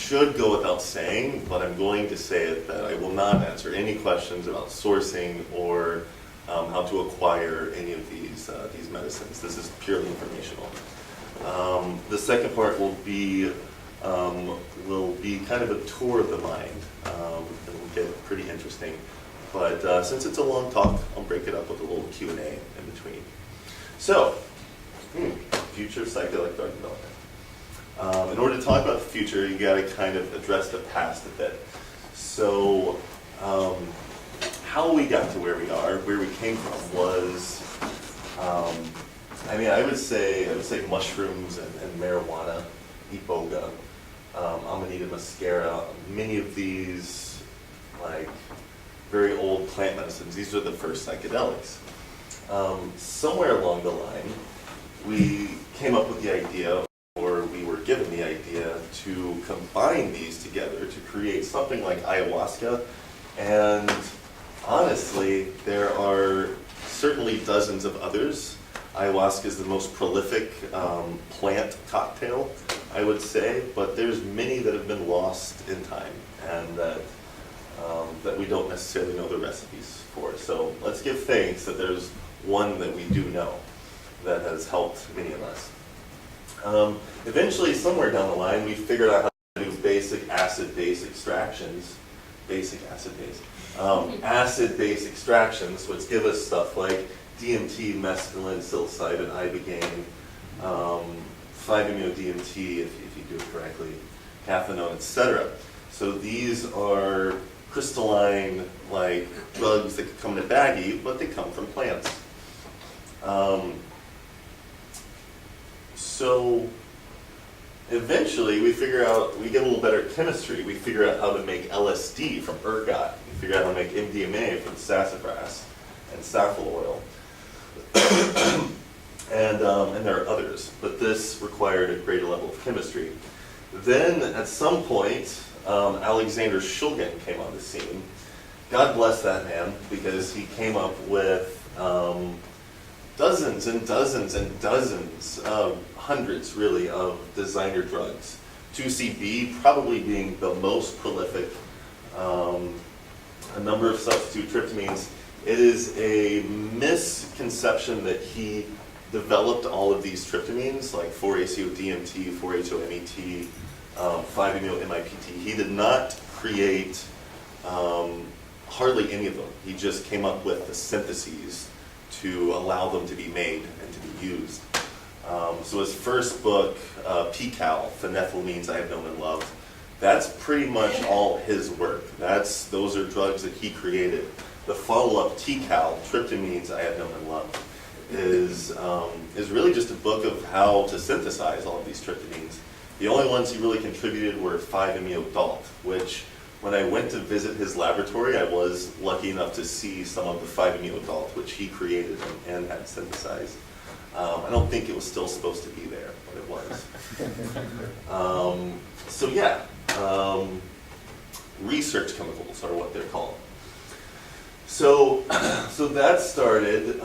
should go without saying, but I'm going to say it, that I will not answer any questions about sourcing or how to acquire any of these medicines. This is purely informational. The second part will be kind of a tour of the mind. It'll get pretty interesting. But since it's a long talk, I'll break it up with a little Q&A in between. So, future psychedelic drug development. In order to talk about the future, you got to kind of address the past a bit. So, how we got to where we are, where we came from, was, I would say mushrooms and marijuana, iboga, amanita muscaria, many of these, like, very old plant medicines. These are the first psychedelics. Somewhere along the line, we came up with the idea, or we were given the idea, to combine these together to create something like ayahuasca. And honestly, there are certainly dozens of others. Ayahuasca is the most prolific plant cocktail, I would say, but there's many that have been lost in time, and that we don't necessarily know the recipes for. So let's give thanks that there's one that we do know that has helped many of us. Eventually, somewhere down the line, we figured out how to do basic acid-base extractions, acid-base extractions, which give us stuff like DMT, mescaline, psilocybin, ibogaine, 5-MeO-DMT, if you do it correctly, cathinone, etc. So these are crystalline, like, drugs that could come in a baggie, but they come from plants. So eventually we get a little better chemistry. We figure out how to make LSD from ergot. We figure out how to make MDMA from sassafras and safflower oil. And there are others, but this required a greater level of chemistry. Then at some point, Alexander Shulgin came on the scene. God bless that man, because he came up with dozens and dozens and dozens, hundreds really, of designer drugs. 2CB probably being the most prolific, a number of substitute tryptamines. It is a misconception that he developed all of these tryptamines, like 4-ACO-DMT, 4-HO-MET, 5-MeO-MIPT. He did not create hardly any of them. He just came up with the syntheses to allow them to be made and to be used. So his first book, PCAL, Phenethylamines I Have Known and Loved, that's pretty much all his work. Those are drugs that he created. The follow-up, TCAL, Tryptamines I Have Known and Loved, is really just a book of how to synthesize all of these tryptamines. The only ones he really contributed were 5-MeO-DALT, which when I went to visit his laboratory, I was lucky enough to see some of the 5-MeO-DALT, which he created and had synthesized. I don't think it was still supposed to be there, but it was. So yeah, research chemicals are what they're called. So that started.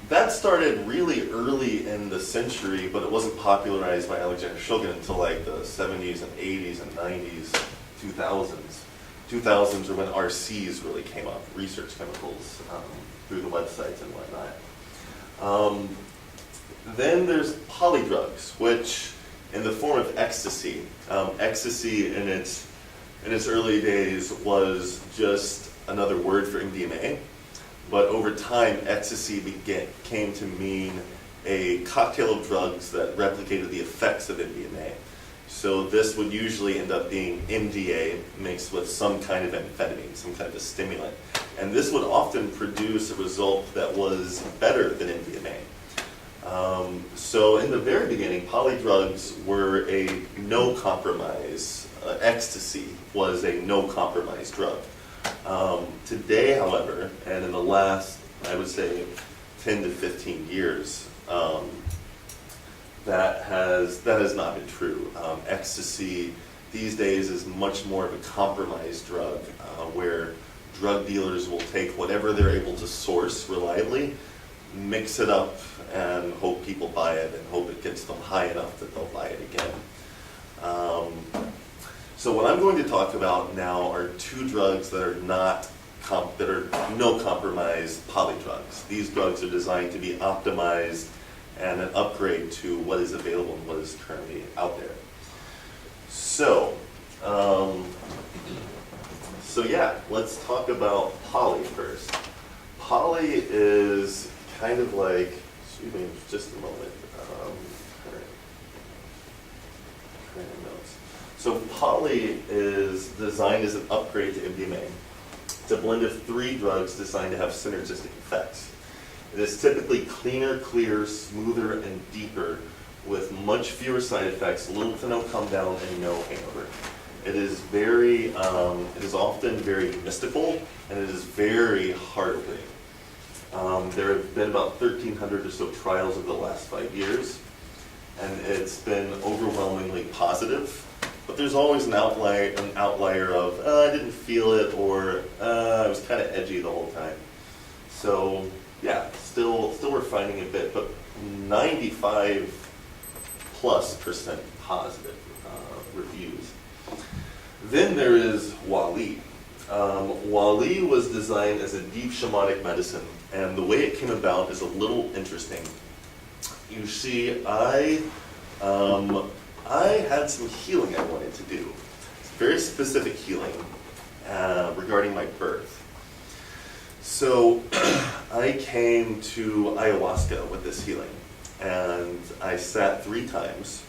That started really early in the century, but it wasn't popularized by Alexander Shulgin until like the 70s and 80s and 90s, 2000s. 2000s are when RCs really came up, research chemicals, through the websites and whatnot. Then there's polydrugs, which in the form of ecstasy. Ecstasy in its early days was just another word for MDMA, but over time, ecstasy came to mean a cocktail of drugs that replicated the effects of MDMA. So this would usually end up being MDA mixed with some kind of amphetamine, some kind of a stimulant. And this would often produce a result that was better than MDMA. So in the very beginning, polydrugs were a no-compromise. Ecstasy was a no-compromise drug. Today, however, and in the last, I would say, 10 to 15 years, that has not been true. Ecstasy these days is much more of a compromised drug, where drug dealers will take whatever they're able to source reliably, mix it up, and hope people buy it, and hope it gets them high enough that they'll buy it again. So what I'm going to talk about now are two drugs that are not that are no compromise poly drugs. These drugs are designed to be optimized and an upgrade to what is available and what is currently out there. So, yeah, let's talk about poly first. Poly is kind of like, excuse me just a moment, current notes. So poly is designed as an upgrade to MDMA. It's a blend of 3 drugs designed to have synergistic effects. It is typically cleaner, clearer, smoother, and deeper with much fewer side effects, little to no come down, and no hangover. It is it is often very mystical, and it is very heart-opening. There have been about 1,300 or so trials over the last 5 years, and it's been overwhelmingly positive. But there's always an outlier of, I didn't feel it, or I was kind of edgy the whole time. So yeah, still we're finding a bit, but 95+% positive reviews. Then there is Wali. Wali was designed as a deep shamanic medicine, and the way it came about is a little interesting. You see, I had some healing I wanted to do. Very specific healing regarding my birth. So I came to ayahuasca with this healing, and I sat 3 times,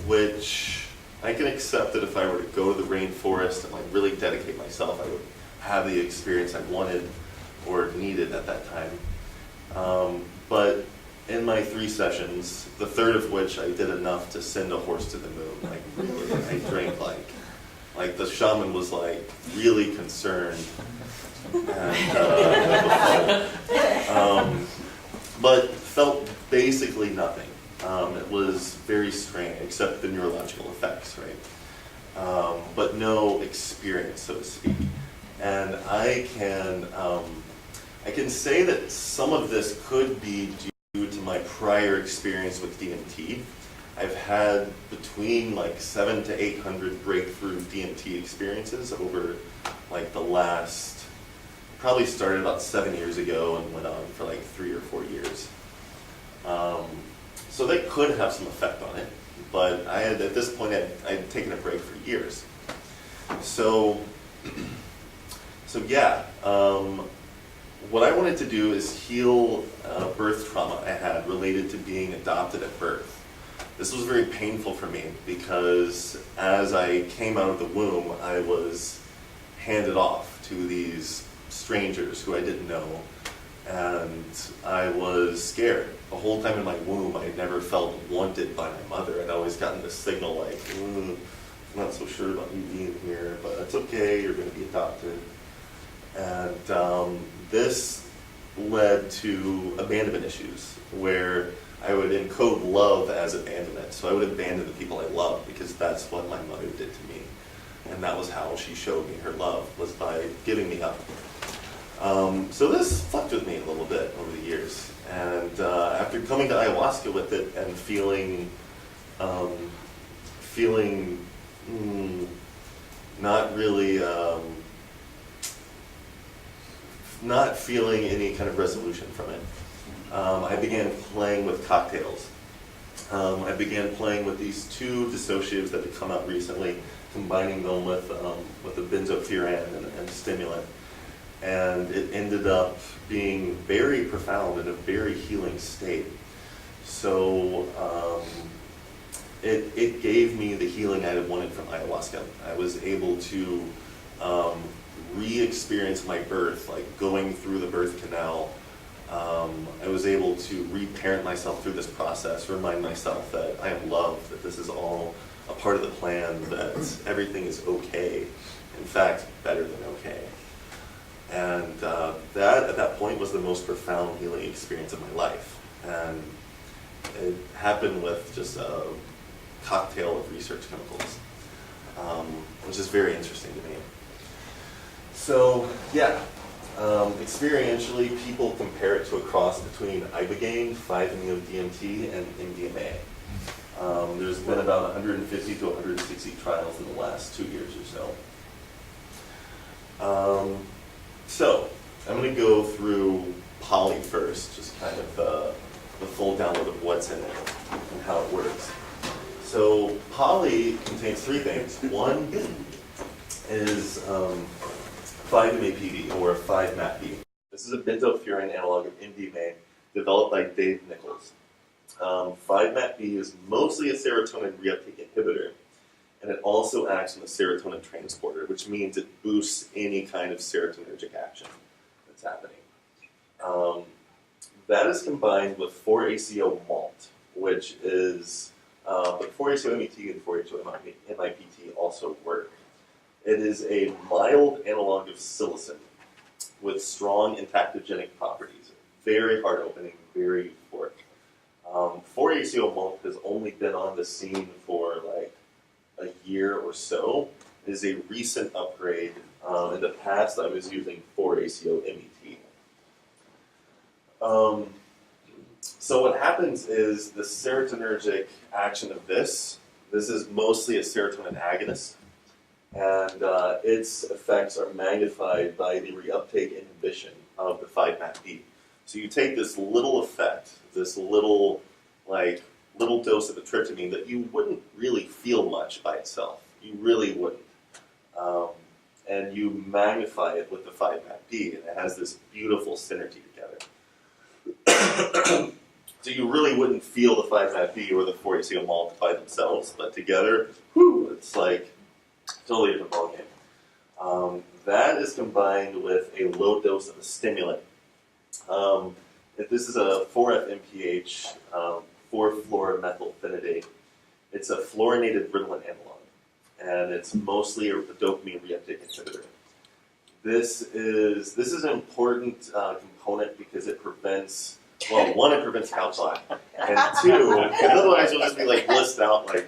which I can accept that if I were to go to the rainforest and like really dedicate myself, I would have the experience I wanted or needed at that time. But in my 3 sessions, the 3rd of which I did enough to send a horse to the moon. Like really, I drank like the shaman was like really concerned, and, but felt basically nothing. It was very strange, except the neurological effects, right? But no experience, so to speak. And I can say that some of this could be due to my prior experience with DMT. I've had between like 700 to 800 breakthrough DMT experiences over like the last, probably started about 7 years ago and went on for like 3 or 4 years. So that could have some effect on it, but at this point I'd taken a break for years. So yeah, what I wanted to do is heal birth trauma I had related to being adopted at birth. This was very painful for me because as I came out of the womb, I was handed off to these strangers who I didn't know, and I was scared. The whole time in my womb, I had never felt wanted by my mother. I'd always gotten this signal like, I'm not so sure about you being here, but it's okay, you're going to be adopted. And this led to abandonment issues, where I would encode love as abandonment. So I would abandon the people I loved because that's what my mother did to me. And that was how she showed me her love, was by giving me up. So this fucked with me a little bit over the years. And after coming to ayahuasca with it and feeling not really, not feeling any kind of resolution from it, I began playing with cocktails. I began playing with these 2 dissociatives that had come out recently, combining them with a benzofuran and a stimulant. And it ended up being very profound and a very healing state. So it gave me the healing I had wanted from ayahuasca. I was able to re-experience my birth, like going through the birth canal. I was able to reparent myself through this process, remind myself that I am loved, that this is all a part of the plan, that everything is okay. In fact, better than okay. And that, at that point, was the most profound healing experience of my life. And it happened with just a cocktail of research chemicals, which is very interesting to me. So, yeah, experientially, people compare it to a cross between ibogaine, 5-MeO-DMT, and MDMA. There's been about 150 to 160 trials in the last 2 years or so. So I'm going to go through poly first, just kind of the full download of what's in it and how it works. So poly contains three things. One is 5-MAPD, or 5-MAPD. This is a benzofuran analog of MDMA developed by Dave Nichols. 5-MAPD is mostly a serotonin reuptake inhibitor, and it also acts on the serotonin transporter, which means it boosts any kind of serotonergic action that's happening. That is combined with 4-ACO malt, which is, but 4-ACO-MET and 4-ACO-MIPT also work. It is a mild analog of psilocin with strong entactogenic properties, very hard opening, very euphoric. 4-ACO malt has only been on the scene for like a year or so. It is a recent upgrade. In the past, I was using 4-ACO-MET. So what happens is the serotonergic action of this is mostly a serotonin agonist, and its effects are magnified by the reuptake inhibition of the 5-MAPD. So you take this little effect, this little dose of the tryptamine that you wouldn't really feel much by itself. You really wouldn't. And you magnify it with the 5-MAPD, and it has this beautiful synergy together. So you really wouldn't feel the 5-MAPD or the 4-ACO malt by themselves, but together, it's like totally different ballgame. That is combined with a low dose of a stimulant. If this is a 4-FMPH, 4-fluoromethylphenidate. It's a fluorinated Ritalin analog, and it's mostly a dopamine reuptake inhibitor. This is an important component because it prevents, well, one, it prevents couch lag, and two, because otherwise you'll just be like blissed out, like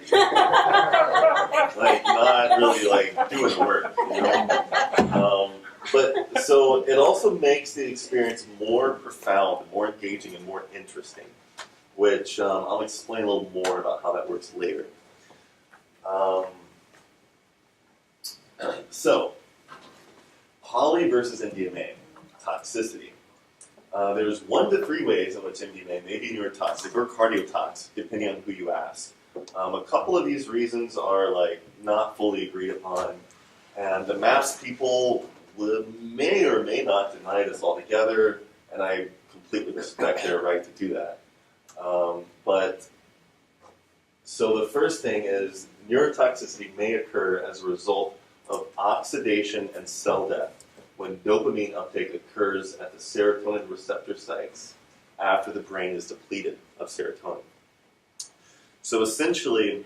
not really like doing the work, you know? But so it also makes the experience more profound, more engaging, and more interesting, which I'll explain a little more about how that works later. So, poly versus MDMA, toxicity. There's 1 to 3 ways in which MDMA may be neurotoxic or cardiotoxic, depending on who you ask. A couple of these reasons are like not fully agreed upon, and the MAPS people may or may not deny this altogether, and I completely respect their right to do that. But so the first thing is neurotoxicity may occur as a result of oxidation and cell death when dopamine uptake occurs at the serotonin receptor sites after the brain is depleted of serotonin. So essentially,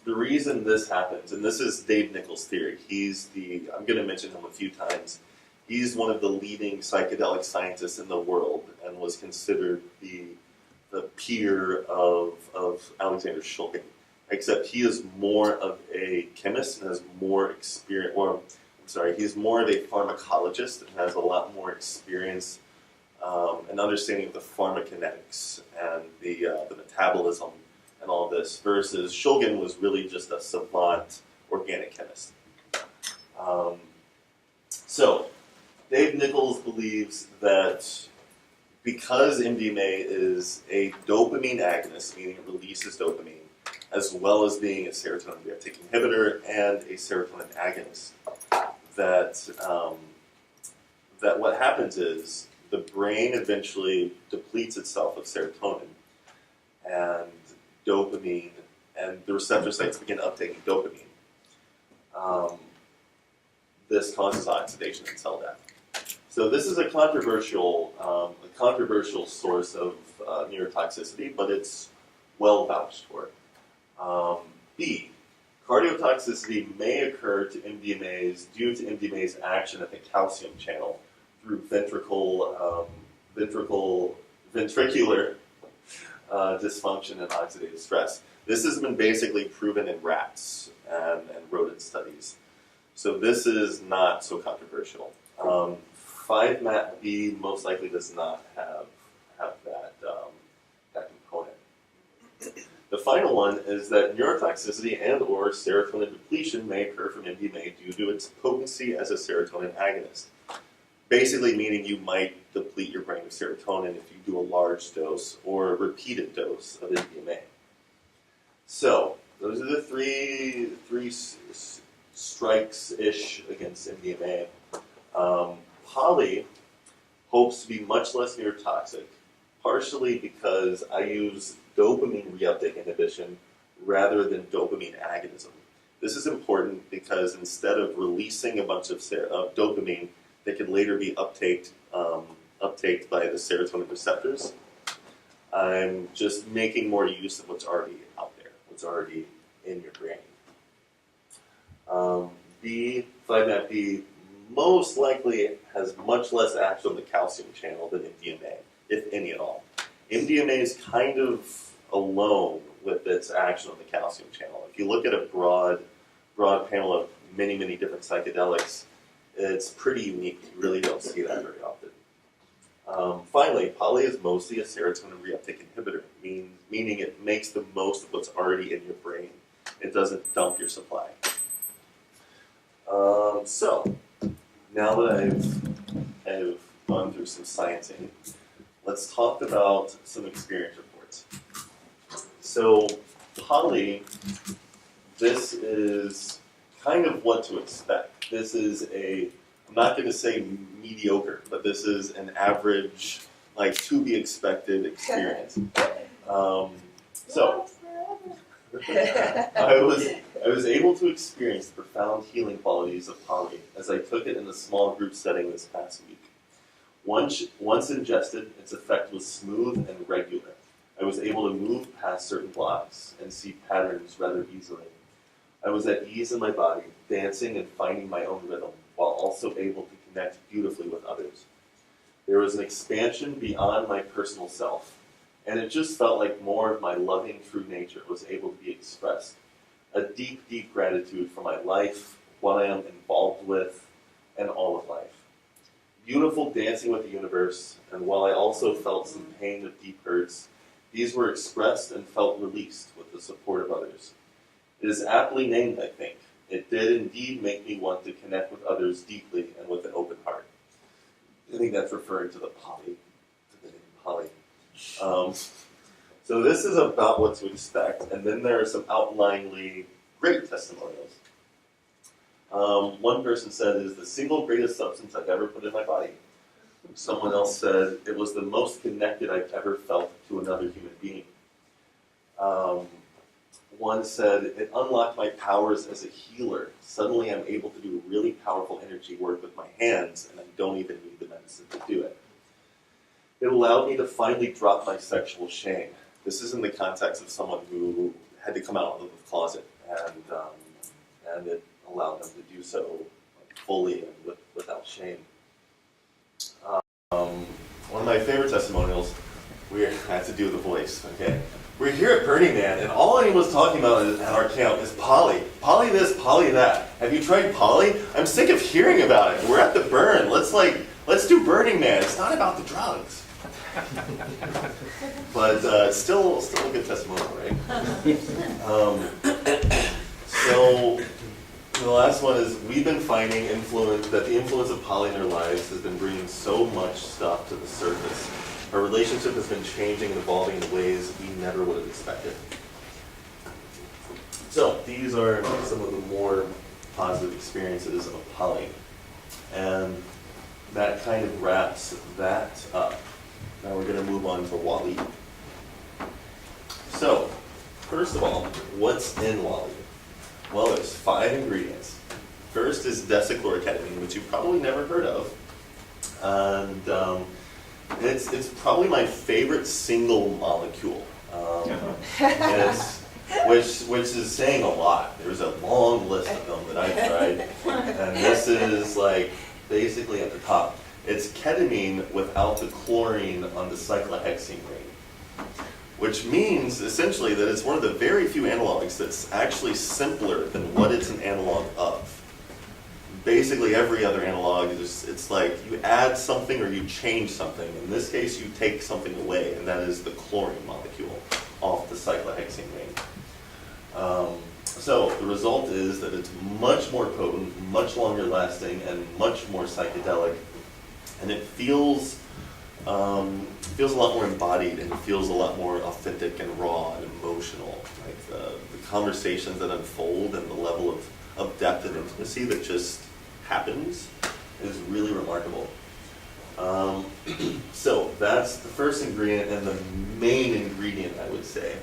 the reason this happens, and this is Dave Nichols' theory, I'm going to mention him a few times, he's one of the leading psychedelic scientists in the world and was considered the peer of Alexander Shulgin, except he is more of a chemist and has more experience, he's more of a pharmacologist and has a lot more experience and understanding of the pharmacokinetics and the metabolism and all this, versus Shulgin was really just a savant organic chemist. So, Dave Nichols believes that because MDMA is a dopamine agonist, meaning it releases dopamine, as well as being a serotonin reuptake inhibitor and a serotonin agonist, that what happens is the brain eventually depletes itself of serotonin and dopamine, and the receptor sites begin uptaking dopamine. This causes oxidation and cell death. So this is a controversial source of neurotoxicity, but it's well vouched for. B, cardiotoxicity may occur to MDMA's due to MDMA's action at the calcium channel through ventricular dysfunction and oxidative stress. This has been basically proven in rats and rodent studies. So this is not so controversial. 5-MAPD most likely does not have that component. The final one is that neurotoxicity and or serotonin depletion may occur from MDMA due to its potency as a serotonin agonist. Basically meaning you might deplete your brain of serotonin if you do a large dose or a repeated dose of MDMA. So, those are the three strikes-ish against MDMA. Poly hopes to be much less neurotoxic, partially because I use dopamine reuptake inhibition rather than dopamine agonism. This is important because instead of releasing a bunch of dopamine that can later be uptaked by the serotonin receptors, I'm just making more use of what's already out there, what's already in your brain. 5-MAP-B most likely has much less action on the calcium channel than MDMA, if any at all. MDMA is kind of alone with its action on the calcium channel. If you look at a broad panel of many, many different psychedelics, it's pretty unique. You really don't see that very often. Finally, poly is mostly a serotonin reuptake inhibitor, meaning it makes the most of what's already in your brain. It doesn't dump your supply. So, now that I've gone through some sciencing, let's talk about some experience reports. So, poly, this is kind of what to expect. This is I'm not going to say mediocre, but this is an average, like, to be expected experience. I was able to experience the profound healing qualities of poly as I took it in a small group setting this past week. Once ingested, its effect was smooth and regular. I was able to move past certain blocks and see patterns rather easily. I was at ease in my body, dancing and finding my own rhythm, while also able to connect beautifully with others. There was an expansion beyond my personal self, and it just felt like more of my loving, true nature was able to be expressed. A deep, deep gratitude for my life, what I am involved with, and all of life. Beautiful dancing with the universe, and while I also felt some pain of deep hurts, these were expressed and felt released with the support of others. It is aptly named, I think. It did indeed make me want to connect with others deeply and with an open heart. I think that's referring to the name poly. So this is about what to expect, and then there are some outliningly great testimonials. One person said, "It is the single greatest substance I've ever put in my body." Someone else said, "It was the most connected I've ever felt to another human being." One said, "It unlocked my powers as a healer. Suddenly I'm able to do really powerful energy work with my hands, and I don't even need the medicine to do it. It allowed me to finally drop my sexual shame." This is in the context of someone who had to come out of the closet, and it allowed them to do so fully and without shame. One of my favorite testimonials, I had to do the voice, okay? We're here at Burning Man, and all anyone's talking about at our camp is poly. Poly this, poly that. Have you tried poly? I'm sick of hearing about it. We're at the burn. Let's do Burning Man. It's not about the drugs. But still a good testimonial, right? So the last one is, we've been finding that the influence of poly in our lives has been bringing so much stuff to the surface. Our relationship has been changing and evolving in ways we never would have expected. So these are some of the more positive experiences of poly. And that kind of wraps that up. Now we're going to move on to Wally. So, first of all, what's in Wally? Well, there's 5 ingredients. First is Vesicular Ketamine, which you've probably never heard of. And it's probably my favorite single molecule. Which is saying a lot. There's a long list of them that I've tried. And this is like basically at the top. It's ketamine without the chlorine on the cyclohexene ring, which means essentially that it's one of the very few analogs that's actually simpler than what it's an analog of. Basically every other analog, it's like you add something or you change something. In this case, you take something away, and that is the chlorine molecule. off the cyclohexane ring. So the result is that it's much more potent, much longer lasting, and much more psychedelic, and it feels a lot more embodied, and it feels a lot more authentic and raw and emotional. Like the conversations that unfold and the level of depth and intimacy that just happens is really remarkable. So that's the first ingredient and the main ingredient, I would say.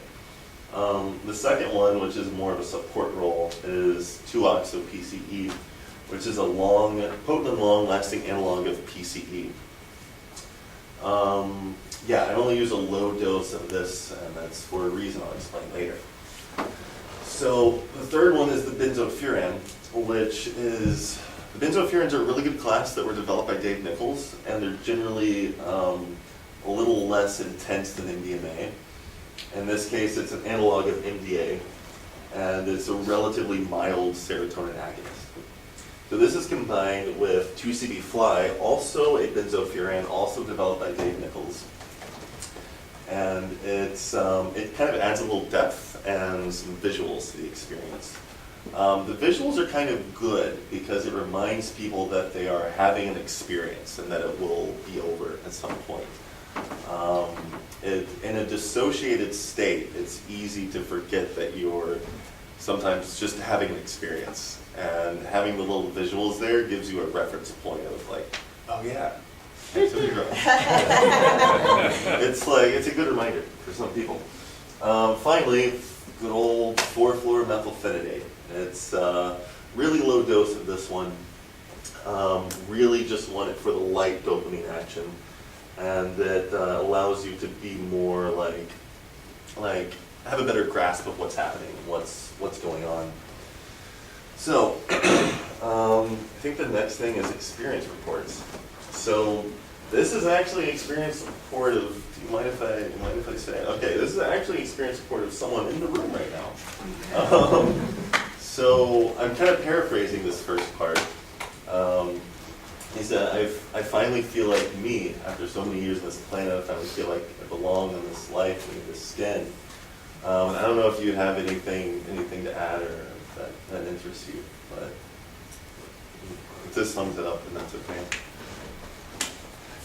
The second one, which is more of a support role, is 2-oxo-PCE, which is a potent and long-lasting analog of PCE. I only use a low dose of this, and that's for a reason I'll explain later. So the third one is the benzofuran, which is, the benzofurans are a really good class that were developed by Dave Nichols, and they're generally a little less intense than MDMA. In this case, it's an analog of MDA, and it's a relatively mild serotonin agonist. So this is combined with 2-CB-Fly, also a benzofuran, also developed by Dave Nichols. And it kind of adds a little depth and some visuals to the experience. The visuals are kind of good because it reminds people that they are having an experience and that it will be over at some point. In a dissociated state, it's easy to forget that you're sometimes just having an experience. And having the little visuals there gives you a reference point of like, oh yeah, I took a drug. It's a good reminder for some people. Finally, good old 4-fluoromethylphenidate. It's really low dose of this one. Really just want it for the light dopamine action, and that allows you to be more like have a better grasp of what's happening, what's going on. So I think the next thing is experience reports. So this is actually an experience report of. Do you mind if I say it? Okay, this is actually an experience report of someone in the room right now. So I'm kind of paraphrasing this first part. Is that I finally feel like me after so many years on this planet. I finally feel like I belong in this life and in this skin. I don't know if you have anything to add or that interests you, but this sums it up, and that's okay. I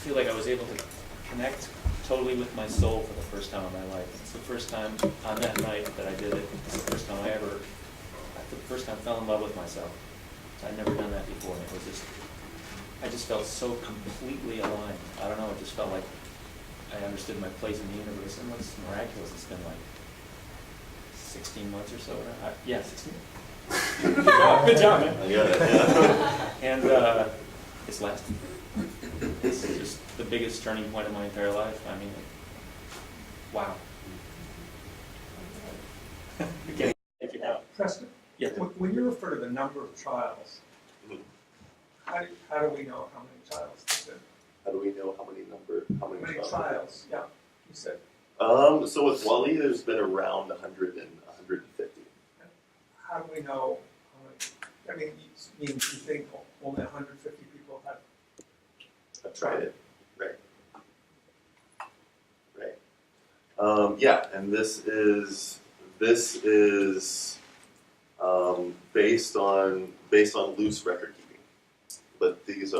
feel like I was able to connect totally with my soul for the first time in my life. It's the first time on that night that I did it. It's the first time fell in love with myself. I'd never done that before, and I just felt so completely aligned. I don't know, it just felt like I understood my place in the universe, and what's miraculous, it's been like 16 months or so. 16. Good job, man. I got it, yeah. And it's lasted. It's just the biggest turning point of my entire life. I mean, wow. Again, if you know. Preston, Yeah. when you refer to the number of trials, how do we know how many trials? How do we know how many trials? Yeah, you said. So with Wally, there's been around 100 and 150. How do we know how many? I mean, you think only 150 people have tried it, right? Yeah, and this is based on loose record keeping, but this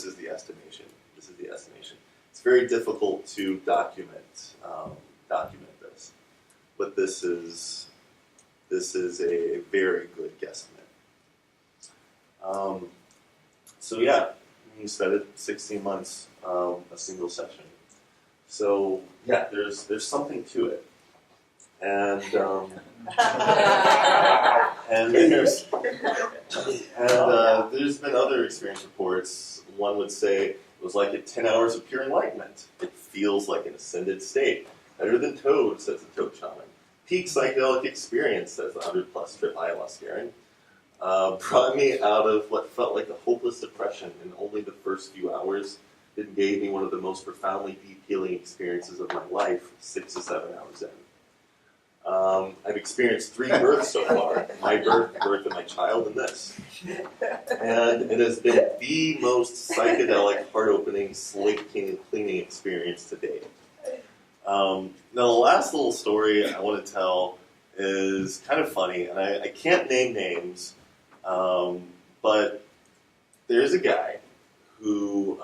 is the estimation. It's very difficult to document this, but this is a very good guesstimate. So yeah, you said it, 16 months, a single session. So yeah, there's something to it, and there's been other experience reports. One would say it was like 10 hours of pure enlightenment. It feels like an ascended state. Better than Toad, says the Toad shaman. Peak psychedelic experience, says the 100+ trip ayahuascaran. Brought me out of what felt like a hopeless depression in only the first few hours. It gave me one of the most profoundly deep healing experiences of my life, 6 to 7 hours in. I've experienced 3 births so far. My birth, the birth of my child, and this. And it has been the most psychedelic, heart-opening, slate cleaning experience to date. Now, the last little story I want to tell is kind of funny, and I can't name names, but there's a guy who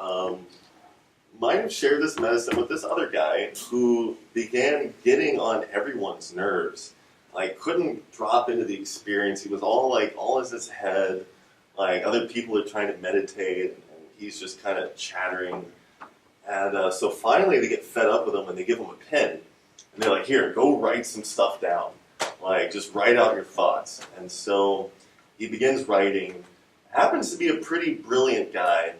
might have shared this medicine with this other guy who began getting on everyone's nerves. Like, couldn't drop into the experience. He was all in his head. Like, other people are trying to meditate, and he's just kind of chattering. And so finally they get fed up with him, and they give him a pen. And they're like, here, go write some stuff down. Like, just write out your thoughts. And so he begins writing. Happens to be a pretty brilliant guy.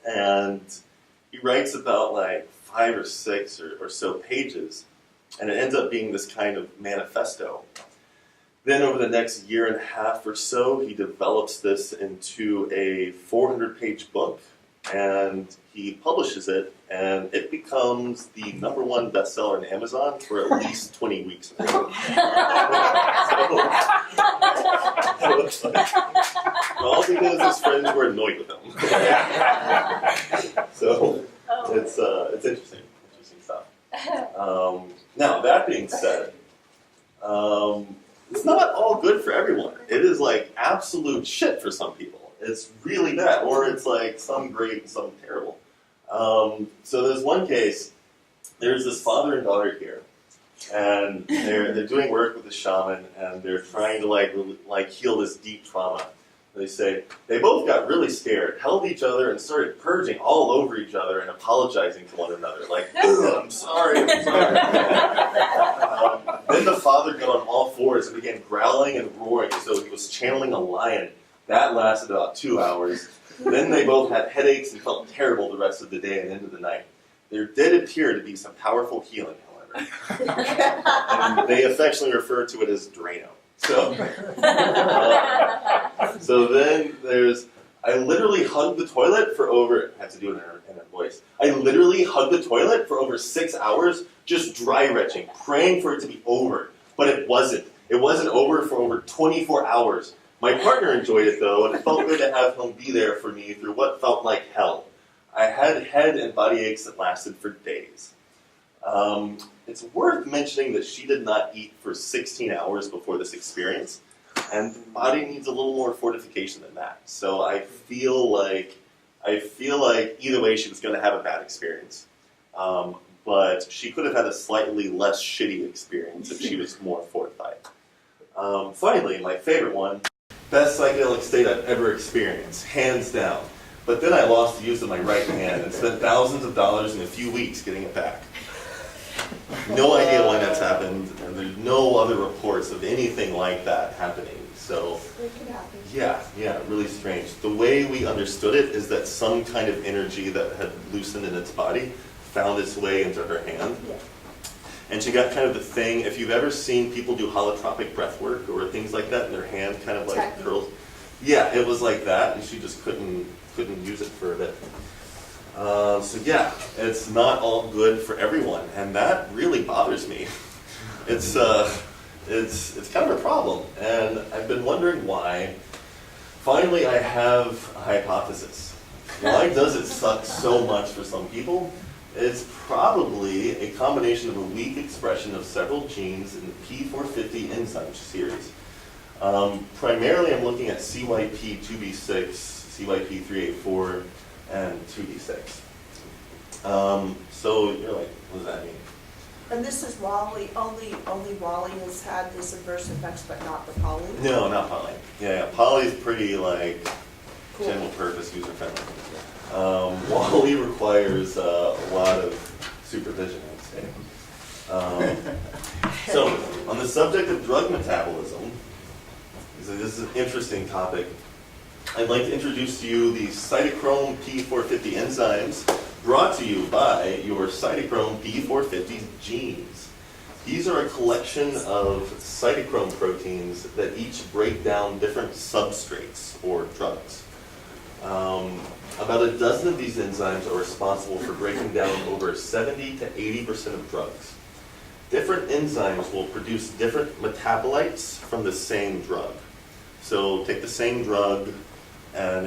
And he writes about like 5 or 6 or so pages. And it ends up being this kind of manifesto. Then over the next year and a half or so, he develops this into a 400-page book, and he publishes it, and it becomes the #1 bestseller on Amazon for at least 20 weeks. All because his friends were annoyed with him. So it's interesting stuff. Now, that being said, it's not all good for everyone. It is like absolute shit for some people. It's really bad, or it's like some great and some terrible. So there's one case, there's this father and daughter here, and they're doing work with the shaman, and they're trying to like heal this deep trauma. They say they both got really scared, held each other, and started purging all over each other and apologizing to one another. Like, I'm sorry, I'm sorry. Then the father got on all fours and began growling and roaring as though he was channeling a lion. That lasted about 2 hours. Then they both had headaches and felt terrible the rest of the day and into the night. There did appear to be some powerful healing, however. And they affectionately refer to it as Drano. So then I literally hugged the toilet for over, I have to do it in her voice. I literally hugged the toilet for over 6 hours, just dry retching, praying for it to be over. But it wasn't. It wasn't over for over 24 hours. My partner enjoyed it though, and it felt good to have him be there for me through what felt like hell. I had head and body aches that lasted for days. It's worth mentioning that she did not eat for 16 hours before this experience, and the body needs a little more fortification than that. So I feel like either way she was going to have a bad experience. But she could have had a slightly less shitty experience if she was more fortified. Finally, my favorite one, best psychedelic state I've ever experienced, hands down. But then I lost the use of my right hand and spent thousands of dollars in a few weeks getting it back. No idea why that's happened, and there's no other reports of anything like that happening. So, yeah, really strange. The way we understood it is that some kind of energy that had loosened in its body found its way into her hand. Yeah. And she got kind of the thing, if you've ever seen people do holotropic breath work or things like that, and their hand kind of like curls. Yeah, it was like that, and she just couldn't use it for a bit. So yeah, it's not all good for everyone, and that really bothers me. It's kind of a problem, and I've been wondering why. Finally, I have a hypothesis. Why does it suck so much for some people? It's probably a combination of a weak expression of several genes in the P450 enzyme series. Primarily, I'm looking at CYP2B6, CYP384, and 2B6. So you're like, what does that mean? And this is Wally, only Wally has had this adverse effects, but not the poly? No, not poly. Yeah, poly's pretty like cool. General purpose, user friendly. Wally requires a lot of supervision, I'd say. So, on the subject of drug metabolism, this is an interesting topic. I'd like to introduce to you the Cytochrome P450 enzymes brought to you by your Cytochrome P450 genes. These are a collection of cytochrome proteins that each break down different substrates or drugs. About a dozen of these enzymes are responsible for breaking down over 70 to 80% of drugs. Different enzymes will produce different metabolites from the same drug. So take the same drug, and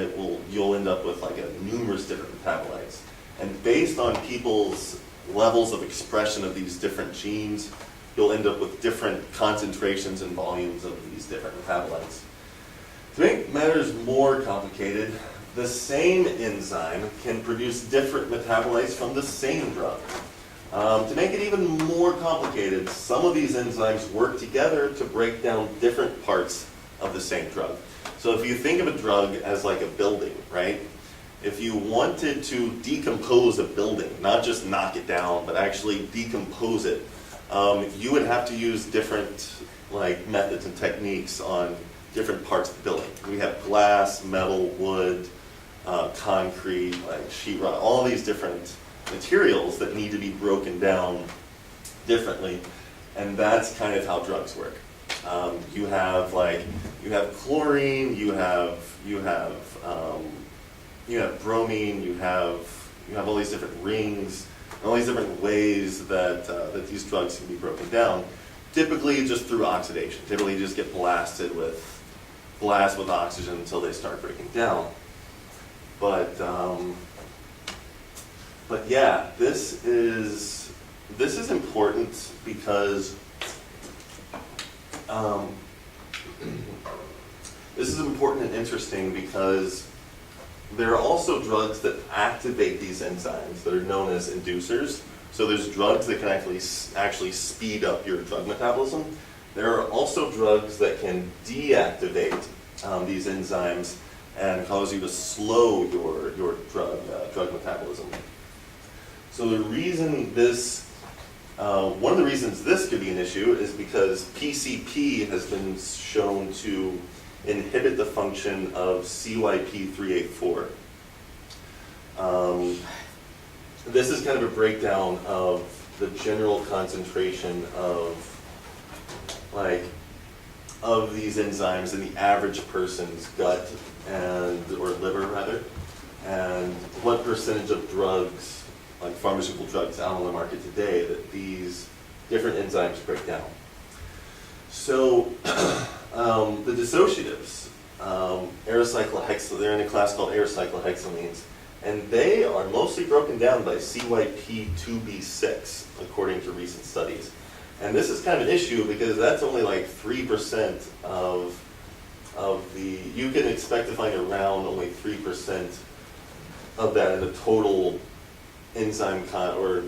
you'll end up with like numerous different metabolites. And based on people's levels of expression of these different genes, you'll end up with different concentrations and volumes of these different metabolites. To make matters more complicated, the same enzyme can produce different metabolites from the same drug. To make it even more complicated, some of these enzymes work together to break down different parts of the same drug. So if you think of a drug as like a building, right? If you wanted to decompose a building, not just knock it down, but actually decompose it, you would have to use different like methods and techniques on different parts of the building. We have glass, metal, wood, concrete, like sheetrock, all these different materials that need to be broken down differently, and that's kind of how drugs work. You have chlorine, you have bromine, you have all these different rings, and all these different ways that these drugs can be broken down. Typically just through oxidation. Typically you just get blasted with oxygen until they start breaking down. But yeah, this is important because this is important and interesting because there are also drugs that activate these enzymes that are known as inducers. So there's drugs that can actually speed up your drug metabolism. There are also drugs that can deactivate these enzymes and cause you to slow your drug metabolism. So the reason one of the reasons this could be an issue is because PCP has been shown to inhibit the function of CYP3A4. This is kind of a breakdown of the general concentration of these enzymes in the average person's gut or liver rather, and what percentage of drugs, like pharmaceutical drugs out on the market today, that these different enzymes break down. So the dissociatives, they're in a class called aerocyclohexylamines, and they are mostly broken down by CYP2B6, according to recent studies. And this is kind of an issue because that's only like 3% of you can expect to find around only 3% of that in the total enzyme or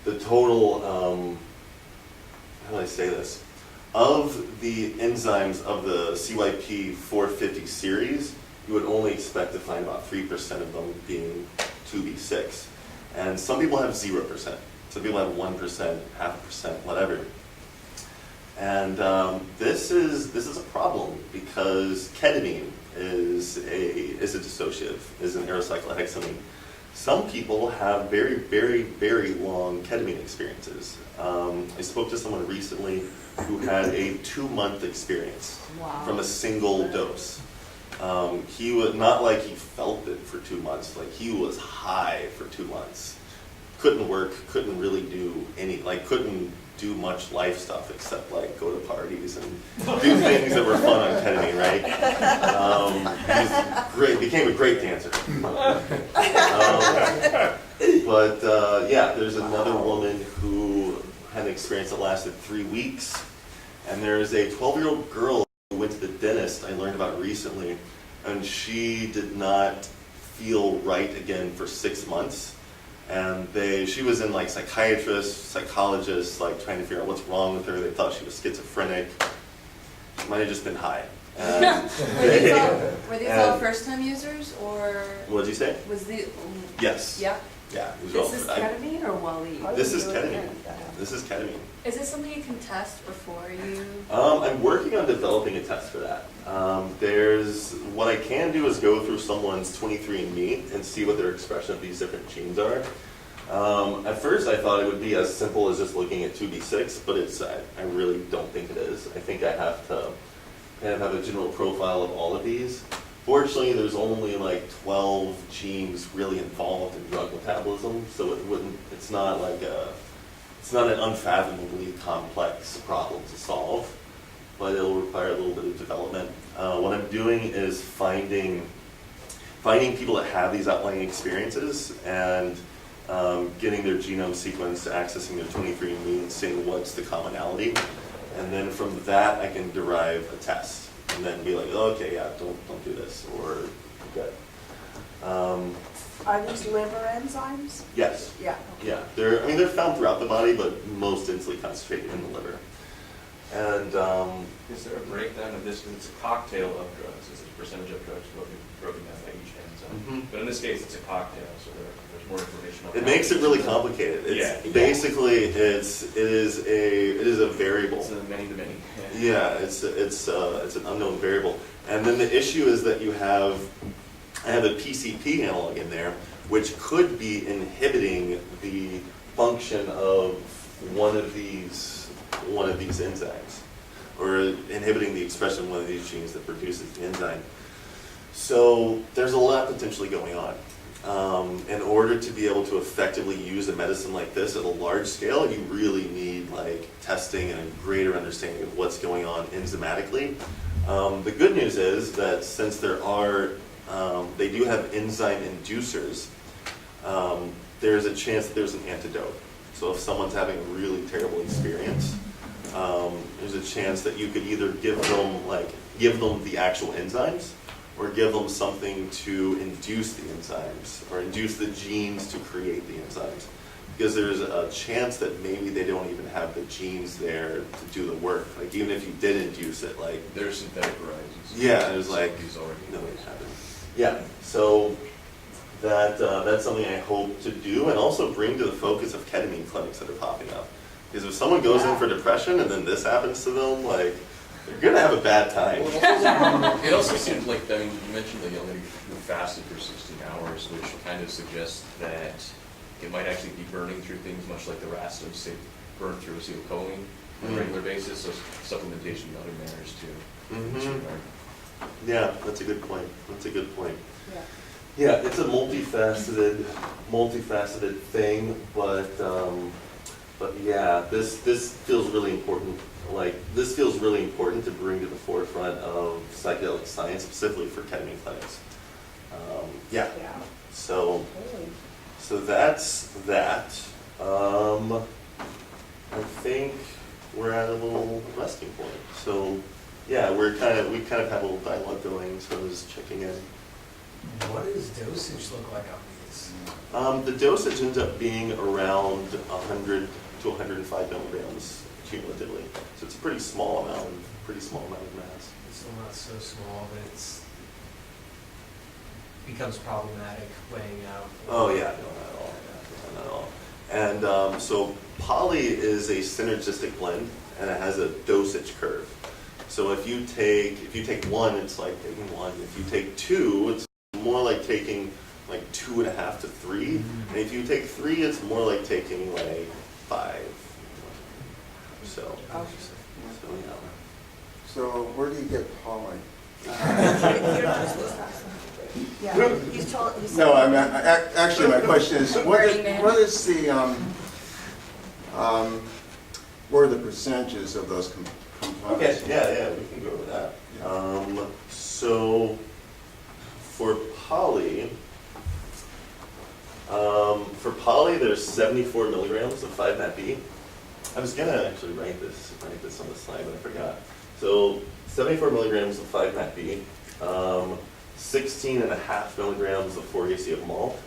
the total, how do I say this? Of the enzymes of the CYP450 series, you would only expect to find about 3% of them being 2B6. And some people have 0%. Some people have 1%, 0.5%, whatever. And this is a problem because ketamine is a dissociative, is an aerocyclohexamine. Some people have very, very, very long ketamine experiences. I spoke to someone recently who had a 2-month experience from a single dose. He was not like he felt it for 2 months, like he was high for 2 months. Couldn't work, couldn't really do couldn't do much life stuff except like go to parties and do things that were fun on ketamine, right? He was great, became a great dancer. Yeah, there's another woman who had an experience that lasted 3 weeks, and there's a 12-year-old girl who went to the dentist I learned about recently, and she did not feel right again for 6 months. And she was in like psychiatrists, psychologists, like trying to figure out what's wrong with her. They thought she was schizophrenic. She might have just been high. Were these all first-time users, or? What did you say? Was the? Yes. Yeah. Yeah. This is ketamine or Wally? This is ketamine. This is ketamine. Is this something you can test before you? I'm working on developing a test for that. What I can do is go through someone's 23andMe and see what their expression of these different genes are. At first I thought it would be as simple as just looking at 2B6, but I really don't think it is. I think I have to kind of have a general profile of all of these. Fortunately, there's only like 12 genes really involved in drug metabolism, so it's not an unfathomably complex problem to solve, but it'll require a little bit of development. What I'm doing is finding people that have these outlying experiences and getting their genome sequence, accessing their 23andMe, and seeing what's the commonality. And then from that, I can derive a test, and then be like, oh, okay, yeah, don't do this, or good. Are these liver enzymes? Yes, Yeah. yeah. They're found throughout the body, but most densely concentrated in the liver. And Is there a breakdown of this? It's a cocktail of drugs. It's a percentage of drugs broken down by each enzyme. But in this case, it's a cocktail, so there's more information. it makes it really complicated. It's basically it is a variable. It's a many to many. Yeah, it's an unknown variable. And then the issue is that I have a PCP analog in there, which could be inhibiting the function of one of these enzymes, or inhibiting the expression of one of these genes that produces the enzyme. So there's a lot potentially going on. In order to be able to effectively use a medicine like this at a large scale, you really need like testing and a greater understanding of what's going on enzymatically. The good news is that since they do have enzyme inducers, there's a chance that there's an antidote. So if someone's having a really terrible experience, there's a chance that you could either give them the actual enzymes, or give them something to induce the enzymes, or induce the genes to create the enzymes. Because there's a chance that maybe they don't even have the genes there to do the work. Like even if you did induce it, like There's synthetic varieties. yeah, it was like These already no, it happened. Yeah, so that's something I hope to do, and also bring to the focus of ketamine clinics that are popping up. Because if someone goes in for depression and then this happens to them, like they're gonna have a bad time. It also seems like, I mean, you mentioned that you only fasted for 16 hours, which kind of suggests that it might actually be burning through things much like the rastams say burn through acetylcholine on a regular basis, so supplementation in other manners too. in this regard. Yeah, that's a good point. That's a good point. Yeah. Yeah, it's a multifaceted thing, but yeah, this feels really important. Like this feels really important to bring to the forefront of psychedelic science, specifically for ketamine clinics. Yeah. Yeah. So Totally. that's that. I think we're at a little resting point. So yeah, we kind of have a little dialogue going. So I was checking in. What does dosage look like on these? The dosage ends up being around 100 to 105 milligrams cumulatively. So it's a pretty small amount of mass. It's still not so small that it's becomes problematic weighing out. Oh yeah, no, not at all. And so poly is a synergistic blend, and it has a dosage curve. So if you take one, it's like taking one. If you take two, it's more like taking like 2.5 to 3. And if you take 3, it's more like taking like 5. So yeah. So where do you get poly? You're not supposed to ask. Yeah, he's told, he's. No, I mean, actually, my question is, what Burning Man. is the, what are the percentages of those components? Okay, yeah, we can go over that. So for poly, there's 74 milligrams of 5-MAP-B. I was gonna actually write this on the slide, but I forgot. So 74 milligrams of 5-MAP-B, 16.5 milligrams of 4-ACO malt,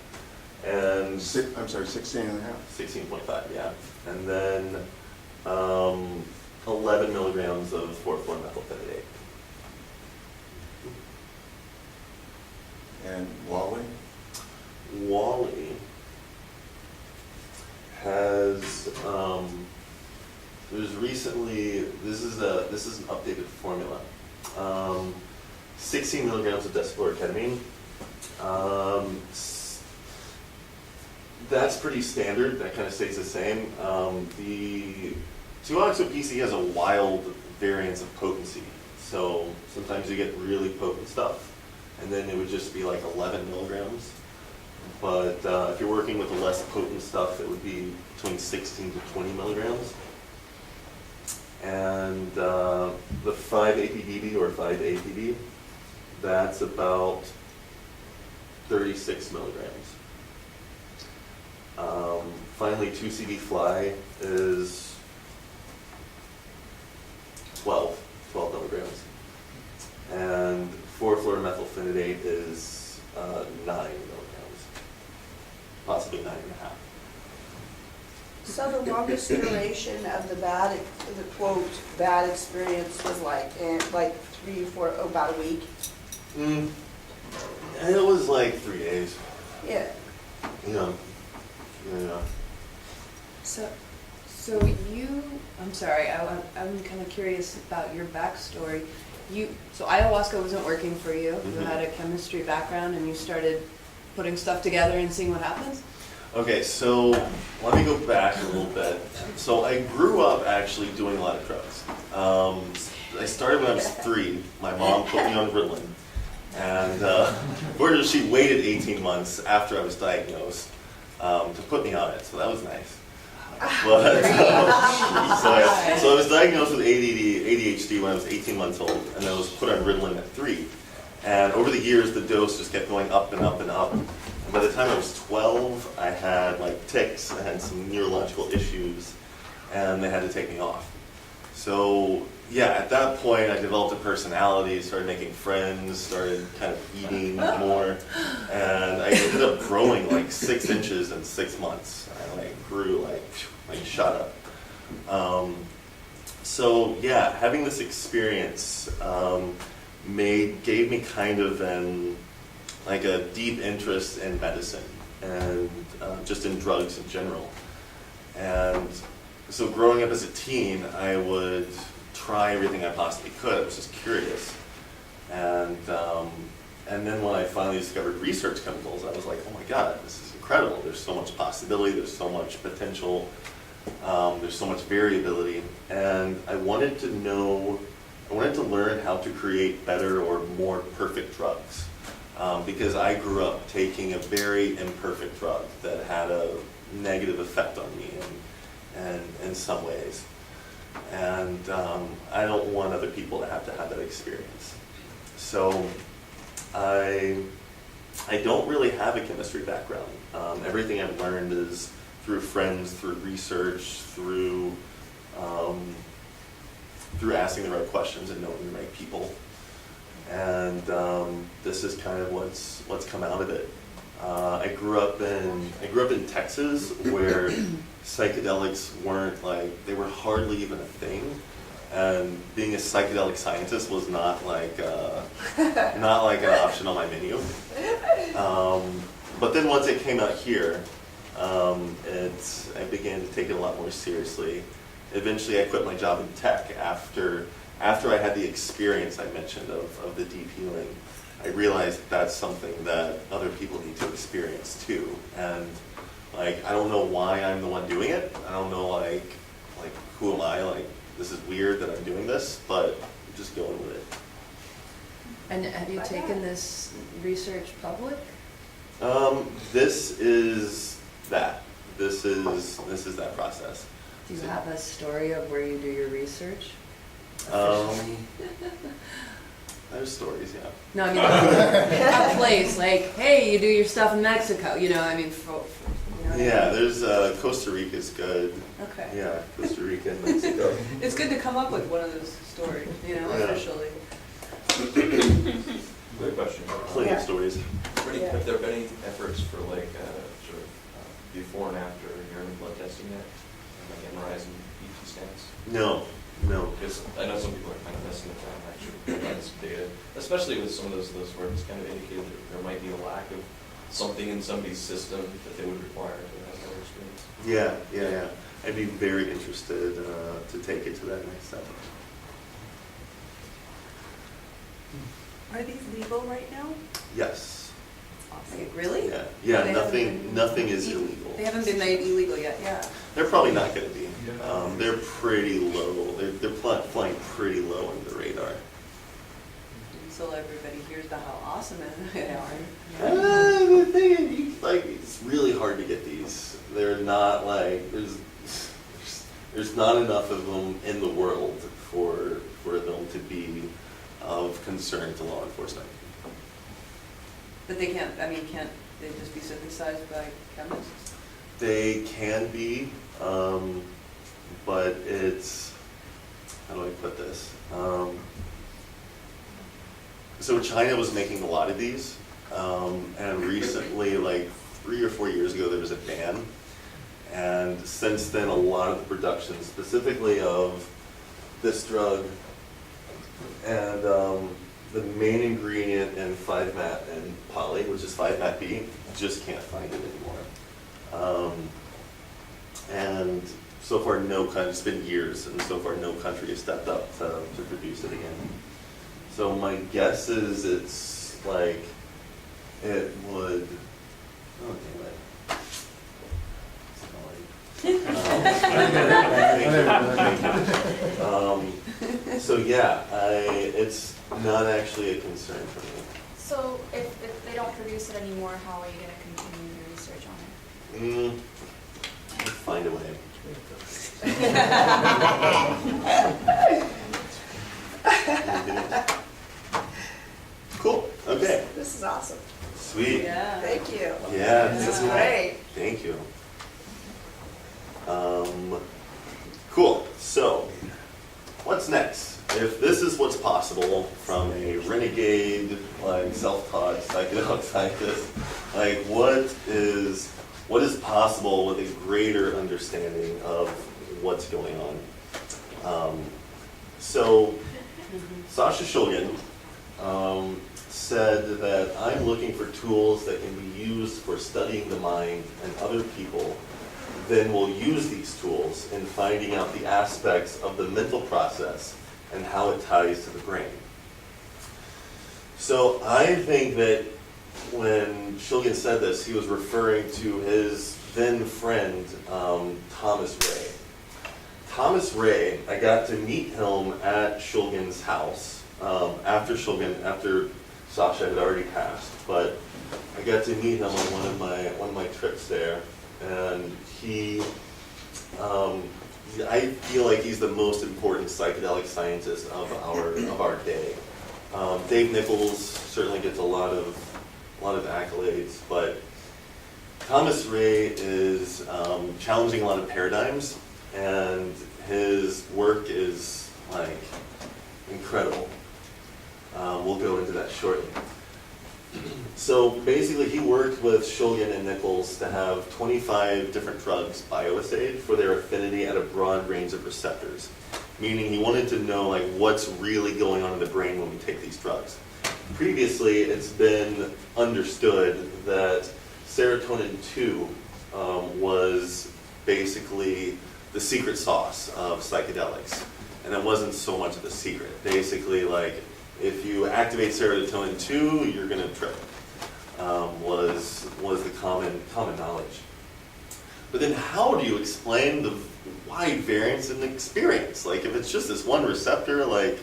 and I'm sorry, 16 and a half? 16.5, yeah, and then 11 milligrams of 4,4-methylphenidate. And Wally? Wally has there's recently this is an updated formula. 16 milligrams of Vesicular Ketamine. That's pretty standard. That kind of stays the same. The 2-oxo-PC has a wild variance of potency. So sometimes you get really potent stuff, and then it would just be like 11 milligrams. But if you're working with the less potent stuff, it would be between 16 to 20 milligrams. And the 5-APDB or 5-APD, that's about 36 milligrams. Finally, 2,4-CD fly is 12 milligrams. And 4-fluoromethylphenidate is 9 milligrams, possibly 9.5. So the longest duration of the quote, bad experience was like 3 or 4, about a week? It was like 3 days. Yeah. Yeah. So you, I'm sorry, I'm kind of curious about your backstory. So ayahuasca wasn't working for you. You had a chemistry background and you started putting stuff together and seeing what happens? Okay, so let me go back a little bit. So I grew up actually doing a lot of drugs. I started when I was 3. My mom put me on Ritalin. And fortunately, she waited 18 months after I was diagnosed to put me on it, so that was nice. But, so I was diagnosed with ADHD when I was 18 months old, and then I was put on Ritalin at 3. And over the years, the dose just kept going up and up and up. And by the time I was 12, I had like tics, I had some neurological issues, and they had to take me off. So yeah, at that point, I developed a personality, started making friends, started kind of eating more, and I ended up growing like 6 inches in 6 months. I like grew like shot up. So yeah, having this experience gave me kind of a deep interest in medicine and just in drugs in general. And so growing up as a teen, I would try everything I possibly could. I was just curious. And then when I finally discovered research chemicals, I was like, oh my God, this is incredible. There's so much possibility, there's so much potential, there's so much variability. And I wanted to learn how to create better or more perfect drugs. Because I grew up taking a very imperfect drug that had a negative effect on me in some ways. And I don't want other people to have that experience. So I don't really have a chemistry background. Everything I've learned is through friends, through research, through asking the right questions and knowing the right people. And this is kind of what's come out of it. I grew up in Texas, where psychedelics they were hardly even a thing, and being a psychedelic scientist was not like an option on my menu. But then once it came out here, I began to take it a lot more seriously. Eventually, I quit my job in tech after I had the experience I mentioned of the deep healing. I realized that's something that other people need to experience too. And I don't know why I'm the one doing it. I don't know who am I? This is weird that I'm doing this, but I'm just going with it. And have you taken this research public? This is that. This is that process. Do you have a story of where you do your research? There's stories, yeah. No, I mean, a place, like, hey, you do your stuff in Mexico, you know, I mean, Yeah, there's, Costa Rica's good. Okay. Yeah, Costa Rica and Mexico. It's good to come up with one of those stories, Yeah. officially. Good question. Plenty of stories. Have there been any efforts for sort of before and after urine and blood testing yet? Like MRIs and ET scans? No. Because I know some people are kind of messing with that, actually provide some data, especially with some of those where it's kind of indicated that there might be a lack of something in somebody's system that they would require to have that experience. Yeah. I'd be very interested to take it to that next step. Are these legal right now? Yes. Awesome. Really? Yeah. They Nothing is illegal. They haven't been made illegal yet, yeah. They're probably not going to be. They're pretty low. They're flying pretty low under the radar. Until everybody hears about how awesome they are. The thing is, it's really hard to get these. They're not there's not enough of them in the world for them to be of concern to law enforcement. But they can't they just be synthesized by chemists? They can be, but it's, how do I put this? So China was making a lot of these, and recently, like 3 or 4 years ago, there was a ban. And since then, a lot of the production, specifically of this drug, and the main ingredient in 5-MAT and poly, which is 5-MAT-B, just can't find it anymore. And so far, no country, it's been years, and so far no country has stepped up to produce it again. So my guess is it's like, it would, oh damn it. So yeah, it's not actually a concern for me. So if they don't produce it anymore, how are you going to continue your research on it? I'll find a way. Cool, okay, This is awesome. sweet. Yeah. Thank you. Yeah, This is cool. great. Thank you. Cool, so what's next? If this is what's possible from a renegade, like self-taught psychedelic scientist, like what is possible with a greater understanding of what's going on? So Sasha Shulgin said that I'm looking for tools that can be used for studying the mind, and other people then will use these tools in finding out the aspects of the mental process and how it ties to the brain. So I think that when Shulgin said this, he was referring to his then friend, Thomas Ray. Thomas Ray, I got to meet him at Shulgin's house after Sasha had already passed, but I got to meet him on one of my trips there, and he, I feel like he's the most important psychedelic scientist of our day. Dave Nichols certainly gets a lot of accolades, but Thomas Ray is challenging a lot of paradigms, and his work is like incredible. We'll go into that shortly. So basically, he worked with Shulgin and Nichols to have 25 different drugs bioassayed for their affinity at a broad range of receptors, meaning he wanted to know like what's really going on in the brain when we take these drugs. Previously, it's been understood that serotonin 2 was basically the secret sauce of psychedelics, and it wasn't so much of a secret. Basically, like if you activate serotonin 2, you're going to trip. Was the common knowledge. But then, how do you explain the wide variance in the experience? Like, if it's just this one receptor, like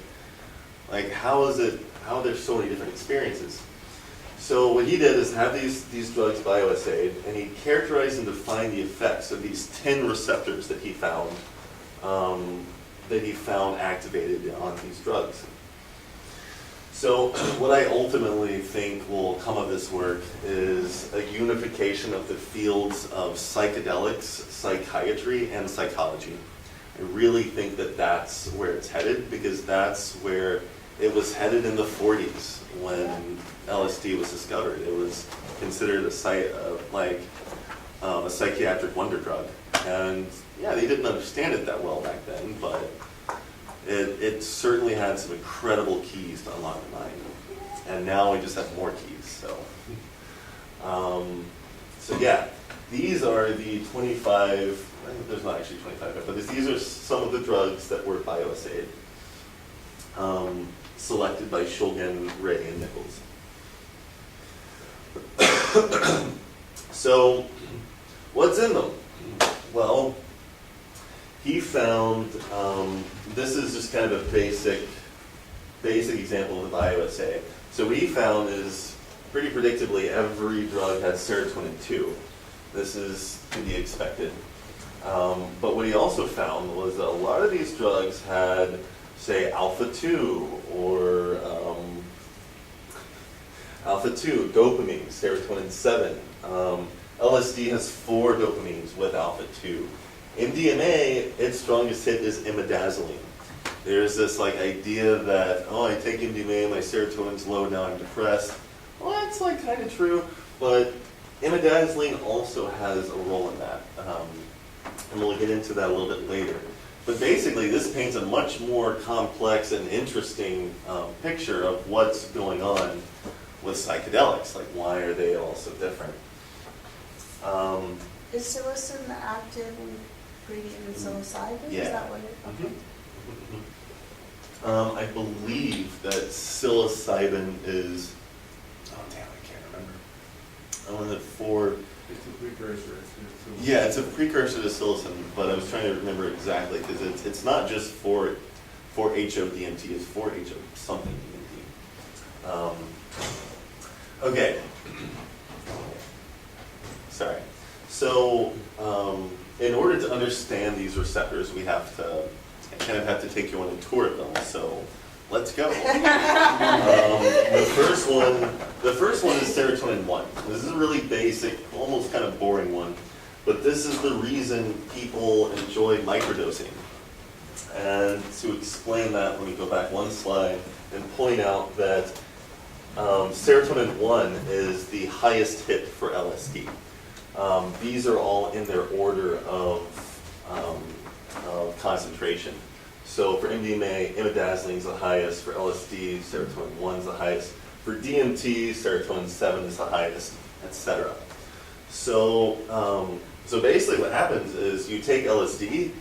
how are there so many different experiences? So what he did is have these drugs bioassayed, and he characterized and defined the effects of these 10 receptors that he found activated on these drugs. So what I ultimately think will come of this work is a unification of the fields of psychedelics, psychiatry, and psychology. I really think that that's where it's headed, because that's where it was headed in the 40s when LSD was discovered. It was considered a psychiatric wonder drug. And yeah, they didn't understand it that well back then, but it certainly had some incredible keys to unlock the mind. And now we just have more keys, so. So yeah, these are the 25, there's not actually 25, but these are some of the drugs that were bioassayed, selected by Shulgin, Ray, and Nichols. So, what's in them? Well, he found, this is just kind of a basic example of the bioassay. So what he found is, pretty predictably, every drug has serotonin 2. This is to be expected. But what he also found was that a lot of these drugs had, say, alpha-2 or alpha-2, dopamine, serotonin 7, LSD has 4 dopamines with alpha-2. MDMA, its strongest hit is imidazoline. There's this like idea that, oh, I take MDMA, my serotonin's low, now I'm depressed. Well, that's like kind of true, but imidazoline also has a role in that. And we'll get into that a little bit later. But basically, this paints a much more complex and interesting picture of what's going on with psychedelics. Like, why are they all so different? Is psilocin the active ingredient in psilocybin? Yeah. Is that what it? Okay. I believe that psilocybin is Oh, damn, I can't remember. on the 4. It's a precursor. Yeah, it's a precursor to psilocin, but I was trying to remember exactly because it's not just for HO-DMT, it's for HO something DMT. Okay. Sorry. So, in order to understand these receptors, we have to kind of take you on a tour of them. So, let's go. The first one is serotonin 1. This is a really basic, almost kind of boring one, but this is the reason people enjoy microdosing. And to explain that, let me go back one slide and point out that serotonin 1 is the highest hit for LSD. These are all in their order of concentration. So for MDMA, imidazoline is the highest. For LSD, serotonin 1 is the highest. For DMT, serotonin 7 is the highest, etc. So, so basically what happens is you take LSD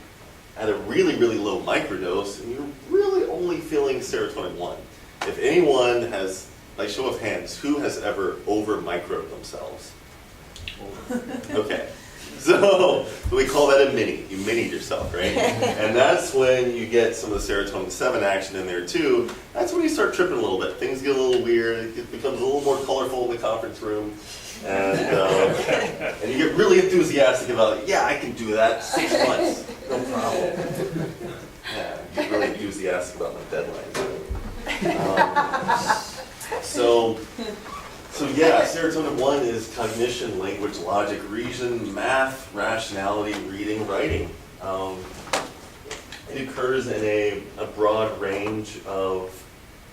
at a really, really low microdose, and you're really only feeling serotonin 1. If anyone has, by show of hands, who has ever over-microed themselves? Okay. So we call that a mini. You minied yourself, right? And that's when you get some of the serotonin 7 action in there too. That's when you start tripping a little bit. Things get a little weird. It becomes a little more colorful in the conference room. And you get really enthusiastic about it. Yeah, I can do that. 6 months. No problem. Yeah, I get really enthusiastic about my deadlines. So yeah, serotonin 1 is cognition, language, logic, reason, math, rationality, reading, writing. It occurs in a broad range of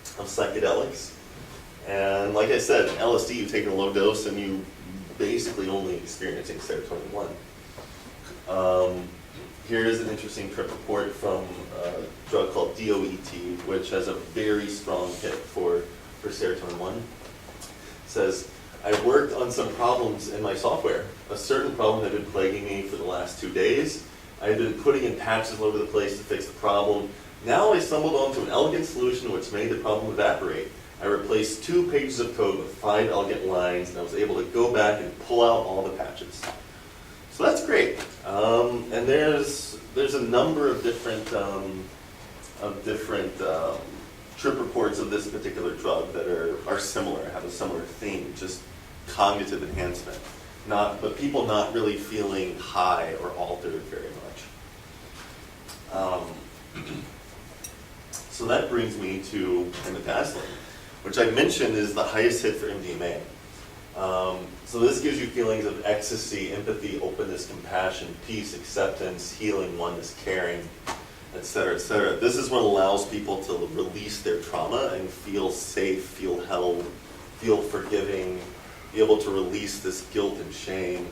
psychedelics. And like I said, LSD, you take a low dose and you basically only experiencing serotonin 1. Here is an interesting trip report from a drug called DOET, which has a very strong hit for serotonin 1. It says, I worked on some problems in my software. A certain problem had been plaguing me for the last 2 days. I had been putting in patches all over the place to fix the problem. Now I stumbled onto an elegant solution which made the problem evaporate. I replaced 2 pages of code with 5 elegant lines, and I was able to go back and pull out all the patches. So that's great. And there's a number of different trip reports of this particular drug that are similar, have a similar theme, just cognitive enhancement. But people not really feeling high or altered very much. So that brings me to imidazoline, which I mentioned is the highest hit for MDMA. So this gives you feelings of ecstasy, empathy, openness, compassion, peace, acceptance, healing, oneness, caring, etc., etc. This is what allows people to release their trauma and feel safe, feel held, feel forgiving, be able to release this guilt and shame.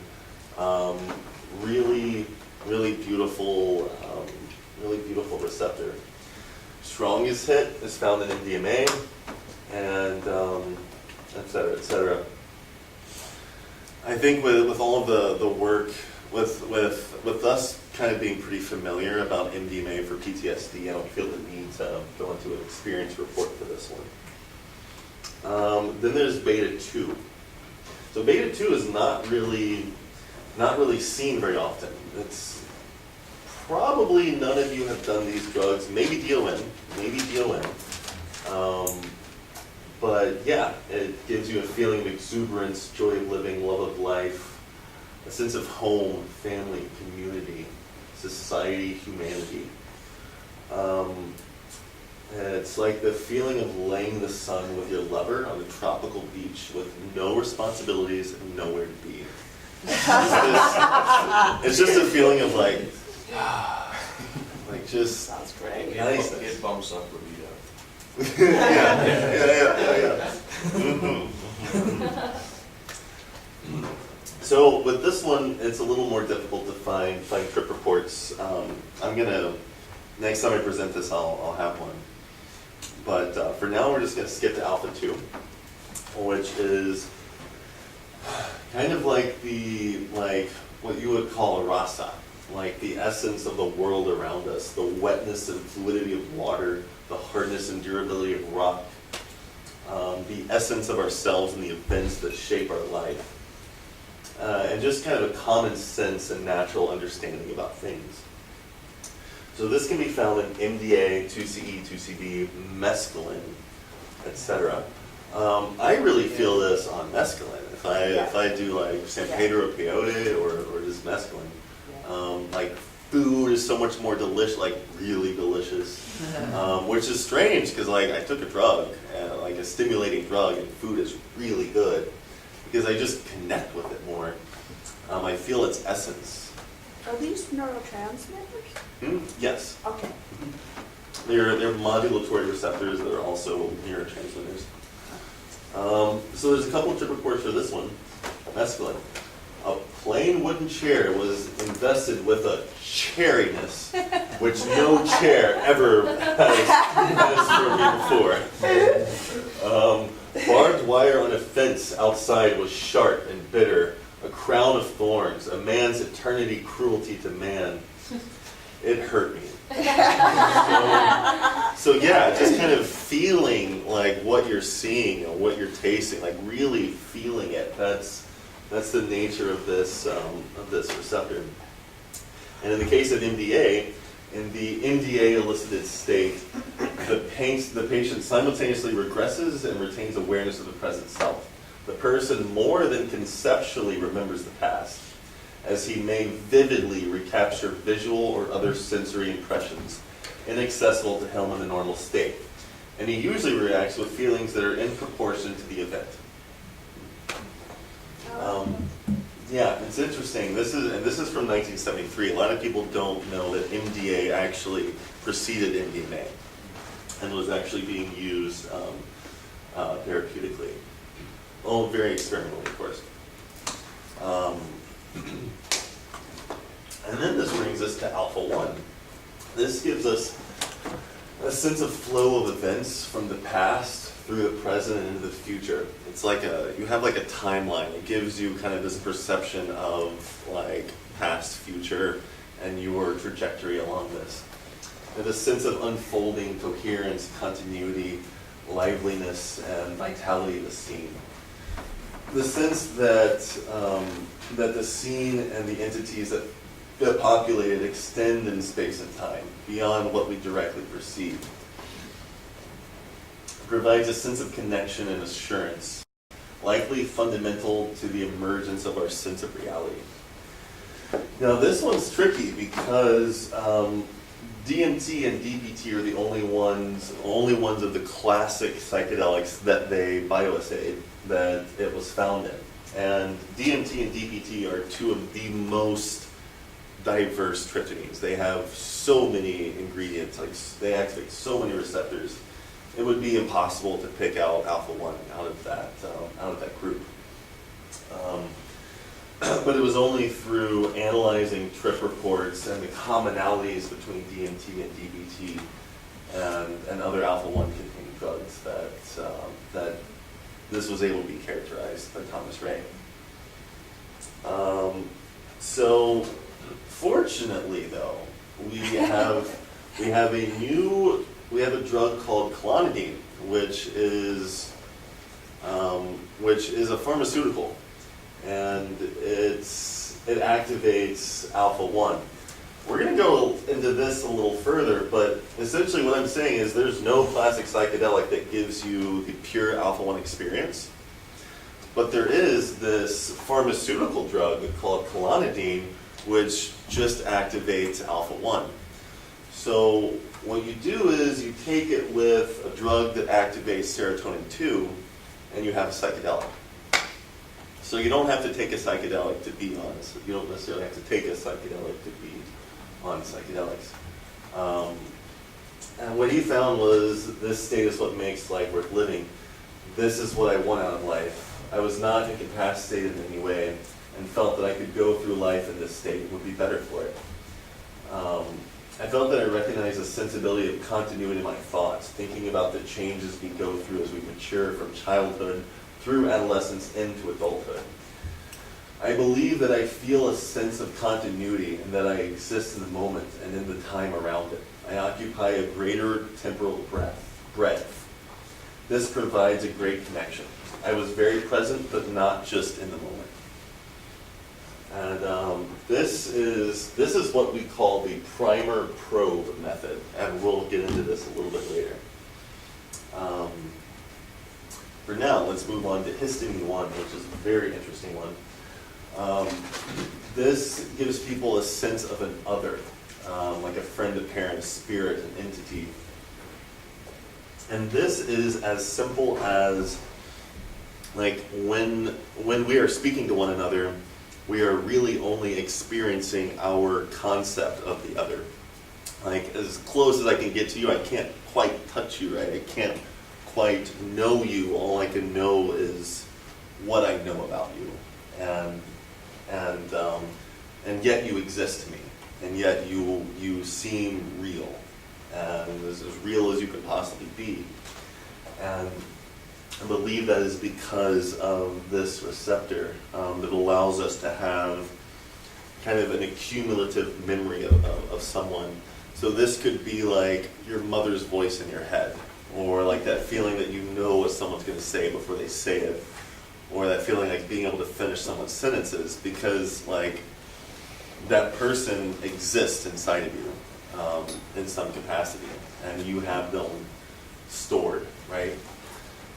Really, really beautiful receptor. Strongest hit is found in MDMA, and etc., etc. I think with all of the work, with us kind of being pretty familiar about MDMA for PTSD, I don't feel the need to go into an experience report for this one. Then there's beta 2. So beta 2 is not really seen very often. It's probably none of you have done these drugs. Maybe DON. But yeah, it gives you a feeling of exuberance, joy of living, love of life, a sense of home, family, community, society, humanity. And it's like the feeling of laying in the sun with your lover on a tropical beach with no responsibilities and nowhere to be. It's just a feeling of like just Sounds great. niceness. It bumps up libido. Yeah. So with this one, it's a little more difficult to find trip reports. Next time I present this, I'll have one. But for now, we're just gonna skip to alpha 2, which is kind of like what you would call a rasa, like the essence of the world around us, the wetness and fluidity of water, the hardness and durability of rock, the essence of ourselves and the events that shape our life, and just kind of a common sense and natural understanding about things. So this can be found in MDA, 2CE, 2CB, mescaline, etc. I really feel this on mescaline. If I do like San Pedro peyote or just mescaline, like food is so much more delicious, like really delicious, which is strange because like I took a drug, like a stimulating drug, and food is really good because I just connect with it more. I feel its essence. Are these neurotransmitters? Yes. Okay. They're modulatory receptors that are also neurotransmitters. So there's a couple of trip reports for this one, mescaline. A plain wooden chair was invested with a chairiness, which no chair ever has for me before. Barbed wire on a fence outside was sharp and bitter, a crown of thorns, a man's eternity cruelty to man. It hurt me. So yeah, just kind of feeling like what you're seeing and what you're tasting, like really feeling it. That's the nature of this receptor. And in the case of MDA, in the MDA elicited state, the patient simultaneously regresses and retains awareness of the present self. The person more than conceptually remembers the past, as he may vividly recapture visual or other sensory impressions inaccessible to him in the normal state. And he usually reacts with feelings that are in proportion to the event. Yeah, it's interesting. This is from 1973. A lot of people don't know that MDA actually preceded MDMA and was actually being used therapeutically. Oh, very experimentally, of course. And then this brings us to alpha 1. This gives us a sense of flow of events from the past through the present and into the future. It's like you have like a timeline. It gives you kind of this perception of like past, future, and your trajectory along this. And a sense of unfolding coherence, continuity, liveliness, and vitality of the scene. The sense that that the scene and the entities that populate it extend in space and time beyond what we directly perceive. It provides a sense of connection and assurance, likely fundamental to the emergence of our sense of reality. Now this one's tricky because DMT and DBT are the only ones of the classic psychedelics that they bioassayed that it was found in. And DMT and DBT are two of the most diverse tryptamines. They have so many ingredients, like they activate so many receptors. It would be impossible to pick out alpha 1 out of that group. But it was only through analyzing trip reports and the commonalities between DMT and DBT and other alpha 1 containing drugs that this was able to be characterized by Thomas Ray. So fortunately, though, we have a drug called clonidine, which is a pharmaceutical, and it activates alpha 1. We're going to go into this a little further, but essentially what I'm saying is there's no classic psychedelic that gives you the pure alpha 1 experience. But there is this pharmaceutical drug called clonidine, which just activates alpha 1. So what you do is you take it with a drug that activates serotonin 2, and you have a psychedelic. So you don't have to take a psychedelic to be on. You don't necessarily have to take a psychedelic to be on psychedelics. And what he found was this state is what makes life worth living. This is what I want out of life. I was not incapacitated in any way and felt that I could go through life in this state and would be better for it. I felt that I recognized a sensibility of continuity in my thoughts, thinking about the changes we go through as we mature from childhood through adolescence into adulthood. I believe that I feel a sense of continuity and that I exist in the moment and in the time around it. I occupy a greater temporal breadth. This provides a great connection. I was very present, but not just in the moment. And this is what we call the primer probe method, and we'll get into this a little bit later. For now, let's move on to histamine 1, which is a very interesting one. This gives people a sense of an other, like a friend, a parent, a spirit, an entity. And this is as simple as, like, when we are speaking to one another, we are really only experiencing our concept of the other. Like, as close as I can get to you, I can't quite touch you, right? I can't quite know you. All I can know is what I know about you. And yet you exist to me. And yet you seem real. And as real as you could possibly be. And I believe that is because of this receptor that allows us to have kind of an accumulative memory of someone. So this could be like your mother's voice in your head, or like that feeling that you know what someone's going to say before they say it, or that feeling like being able to finish someone's sentences because like that person exists inside of you in some capacity, and you have them stored, right?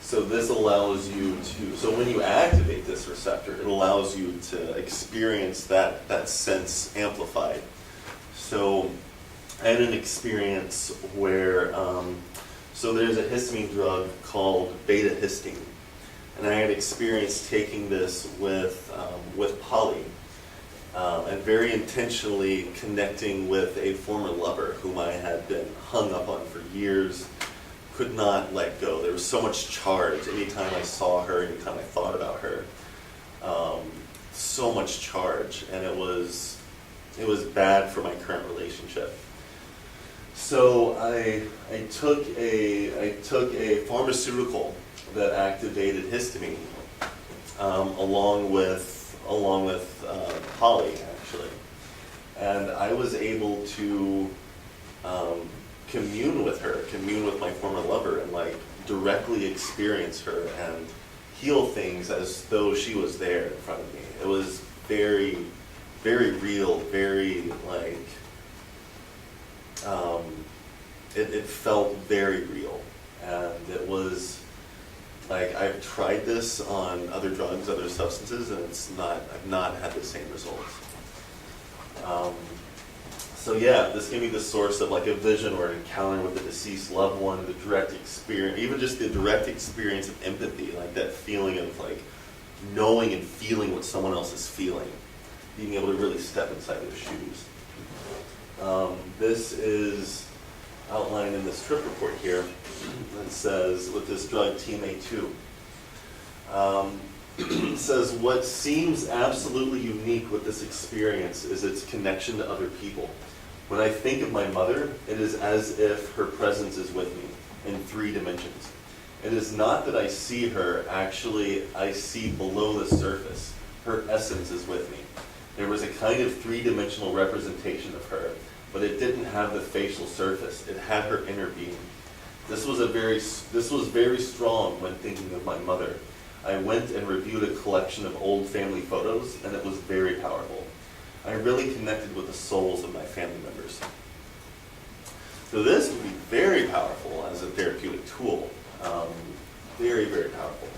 So this allows you to, so when you activate this receptor, it allows you to experience that sense amplified. So I had an experience where, so there's a histamine drug called beta-histine, and I had experienced taking this with Polly, and very intentionally connecting with a former lover whom I had been hung up on for years. Could not let go. There was so much charge anytime I saw her, anytime I thought about her. So much charge, and it was bad for my current relationship. So I took a pharmaceutical that activated histamine, along with Polly actually, and I was able to commune with my former lover, and like directly experience her and heal things as though she was there in front of me. It was very, very real, very like, it felt very real. And it was like, I've tried this on other drugs, other substances, and I've not had the same results. So yeah, this can be the source of like a vision or an encounter with a deceased loved one, the direct experience, even just the direct experience of empathy, like that feeling of like knowing and feeling what someone else is feeling, being able to really step inside their shoes. This is outlined in this trip report here. It says, with this drug TMA2, it says, what seems absolutely unique with this experience is its connection to other people. When I think of my mother, it is as if her presence is with me in 3 dimensions. It is not that I see her, actually I see below the surface. Her essence is with me. There was a kind of 3-dimensional representation of her, but it didn't have the facial surface. It had her inner being. This was very strong when thinking of my mother. I went and reviewed a collection of old family photos, and it was very powerful. I really connected with the souls of my family members. So this would be very powerful as a therapeutic tool. Very, very powerful.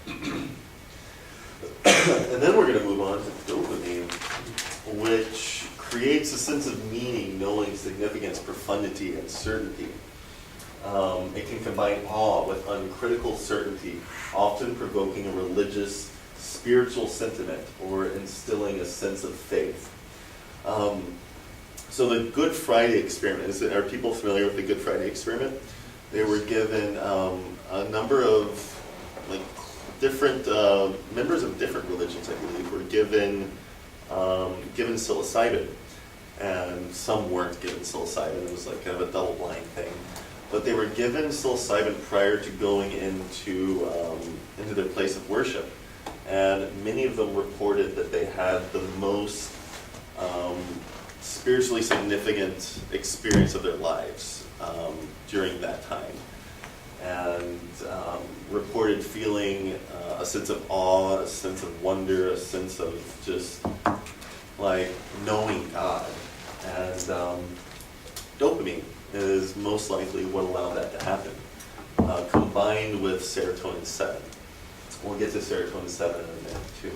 And then we're going to move on to dopamine, which creates a sense of meaning, knowing, significance, profundity, and certainty. It can combine awe with uncritical certainty, often provoking a religious, spiritual sentiment or instilling a sense of faith. So the Good Friday experiment, are people familiar with the Good Friday experiment? They were given a number of different members of different religions, I believe, were given psilocybin, and some weren't given psilocybin. It was like kind of a double-blind thing. But they were given psilocybin prior to going into their place of worship, and many of them reported that they had the most spiritually significant experience of their lives during that time, and reported feeling a sense of awe, a sense of wonder, a sense of just like knowing God. And dopamine is most likely what allowed that to happen, combined with serotonin 7. We'll get to serotonin 7 in a minute too.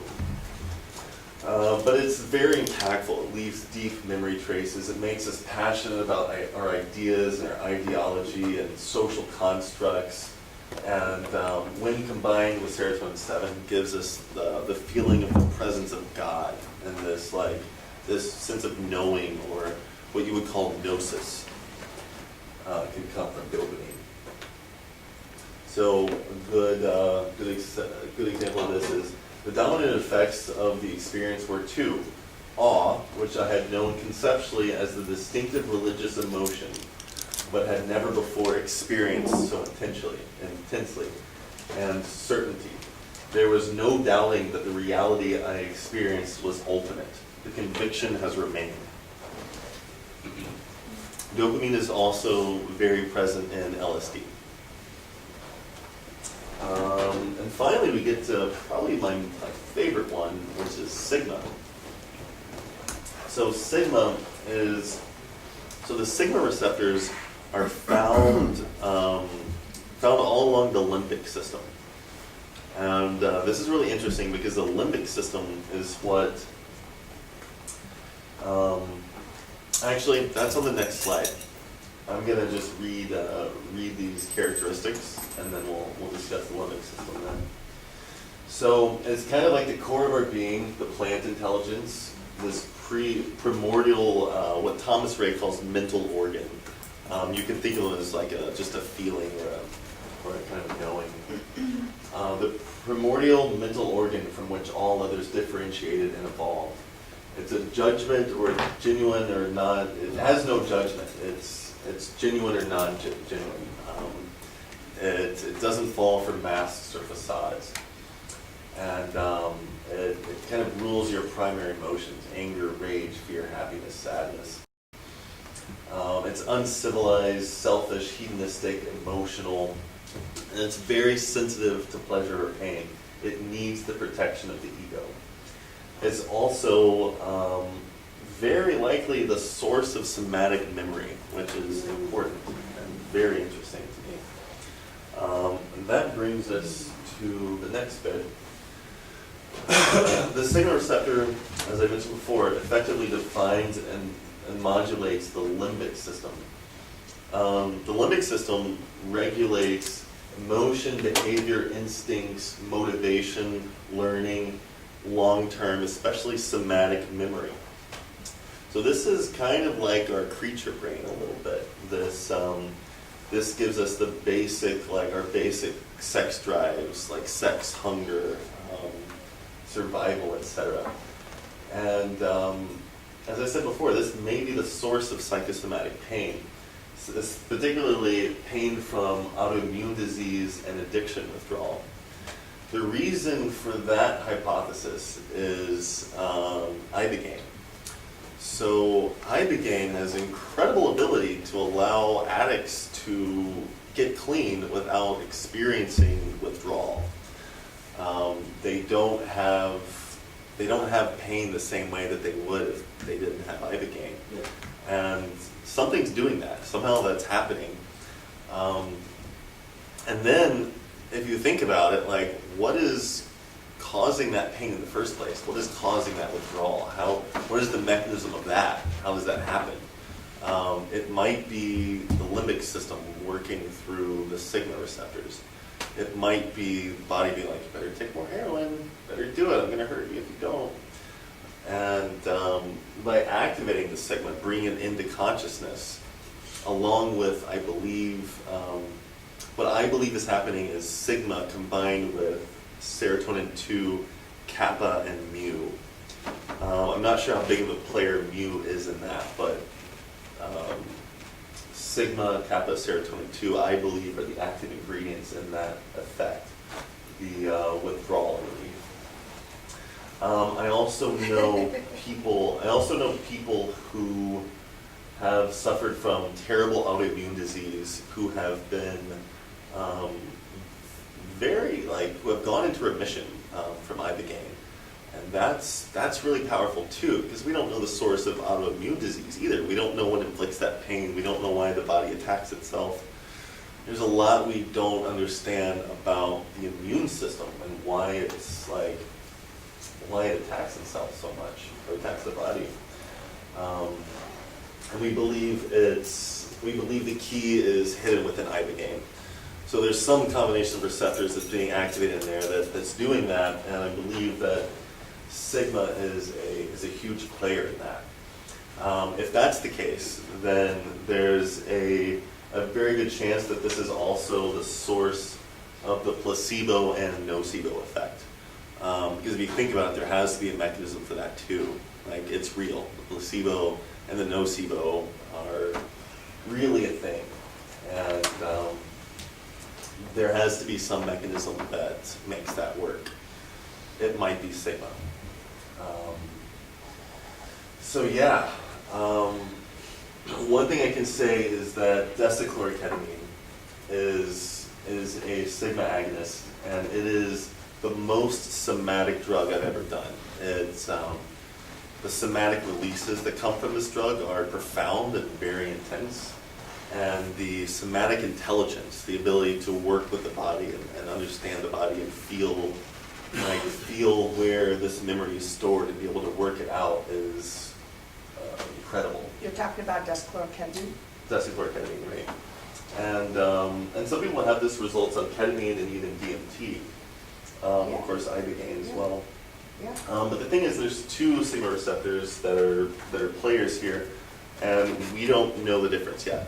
But it's very impactful. It leaves deep memory traces. It makes us passionate about our ideas and our ideology and social constructs. And when combined with serotonin 7, gives us the feeling of the presence of God and this sense of knowing, or what you would call gnosis, can come from dopamine. So a good example of this is the dominant effects of the experience were two: awe, which I had known conceptually as the distinctive religious emotion, but had never before experienced so intensely, and certainty. There was no doubting that the reality I experienced was ultimate. The conviction has remained. Dopamine is also very present in LSD. And finally, we get to probably my favorite one, which is sigma. So the sigma receptors are found all along the limbic system. And this is really interesting because the limbic system is what, actually, that's on the next slide. I'm going to just read these characteristics, and then we'll discuss the limbic system then. So it's kind of like the core of our being, the plant intelligence, this primordial, what Thomas Ray calls mental organ. You can think of it as like just a feeling or a kind of knowing. The primordial mental organ from which all others differentiated and evolved. It's a judgment, or genuine or not. It has no judgment. It's genuine or non-genuine. It doesn't fall for masks or facades. And it kind of rules your primary emotions: anger, rage, fear, happiness, sadness. It's uncivilized, selfish, hedonistic, emotional, and it's very sensitive to pleasure or pain. It needs the protection of the ego. It's also very likely the source of somatic memory, which is important and very interesting to me. And that brings us to the next bit. The sigma receptor, as I mentioned before, effectively defines and modulates the limbic system. The limbic system regulates emotion, behavior, instincts, motivation, learning, long-term, especially somatic memory. So this is kind of like our creature brain a little bit. This gives us the basic, our basic sex drives, like sex, hunger, survival, etc. And as I said before, this may be the source of psychosomatic pain, particularly pain from autoimmune disease and addiction withdrawal. The reason for that hypothesis is ibogaine. So ibogaine has incredible ability to allow addicts to get clean without experiencing withdrawal. They don't have pain the same way that they would if they didn't have ibogaine. Yeah. And something's doing that. Somehow that's happening. And then, if you think about it, what is causing that pain in the first place? What is causing that withdrawal? What is the mechanism of that? How does that happen? It might be the limbic system working through the sigma receptors. It might be the body being like, you better take more heroin, better do it, I'm going to hurt you if you don't. And by activating the sigma, bringing it into consciousness, along with, I believe, what I believe is happening is sigma combined with serotonin 2, kappa, and mu. I'm not sure how big of a player mu is in that, but sigma, kappa, serotonin 2, I believe, are the active ingredients in that effect, the withdrawal relief. I also know people who have suffered from terrible autoimmune disease, who have been who have gone into remission from ibogaine. And that's really powerful too, because we don't know the source of autoimmune disease either. We don't know what inflicts that pain. We don't know why the body attacks itself. There's a lot we don't understand about the immune system and why it attacks itself so much, or attacks the body. And we believe the key is hidden within ibogaine. So there's some combination of receptors that's being activated in there that's doing that, and I believe that sigma is a huge player in that. If that's the case, then there's a very good chance that this is also the source of the placebo and nocebo effect. Because if you think about it, there has to be a mechanism for that too. Like, it's real. The placebo and the nocebo are really a thing. And there has to be some mechanism that makes that work. It might be sigma. One thing I can say is that Vesicular Ketamine is a sigma agonist, and it is the most somatic drug I've ever done. It's the somatic releases that come from this drug are profound and very intense, and the somatic intelligence, the ability to work with the body and understand the body and feel where this memory is stored and be able to work it out is incredible. You're talking about Vesicular Ketamine? Vesicular Ketamine, right? And some people have this results on ketamine and even DMT. Of course, ibogaine as well. Yeah. But the thing is, there's two sigma receptors that are players here, and we don't know the difference yet.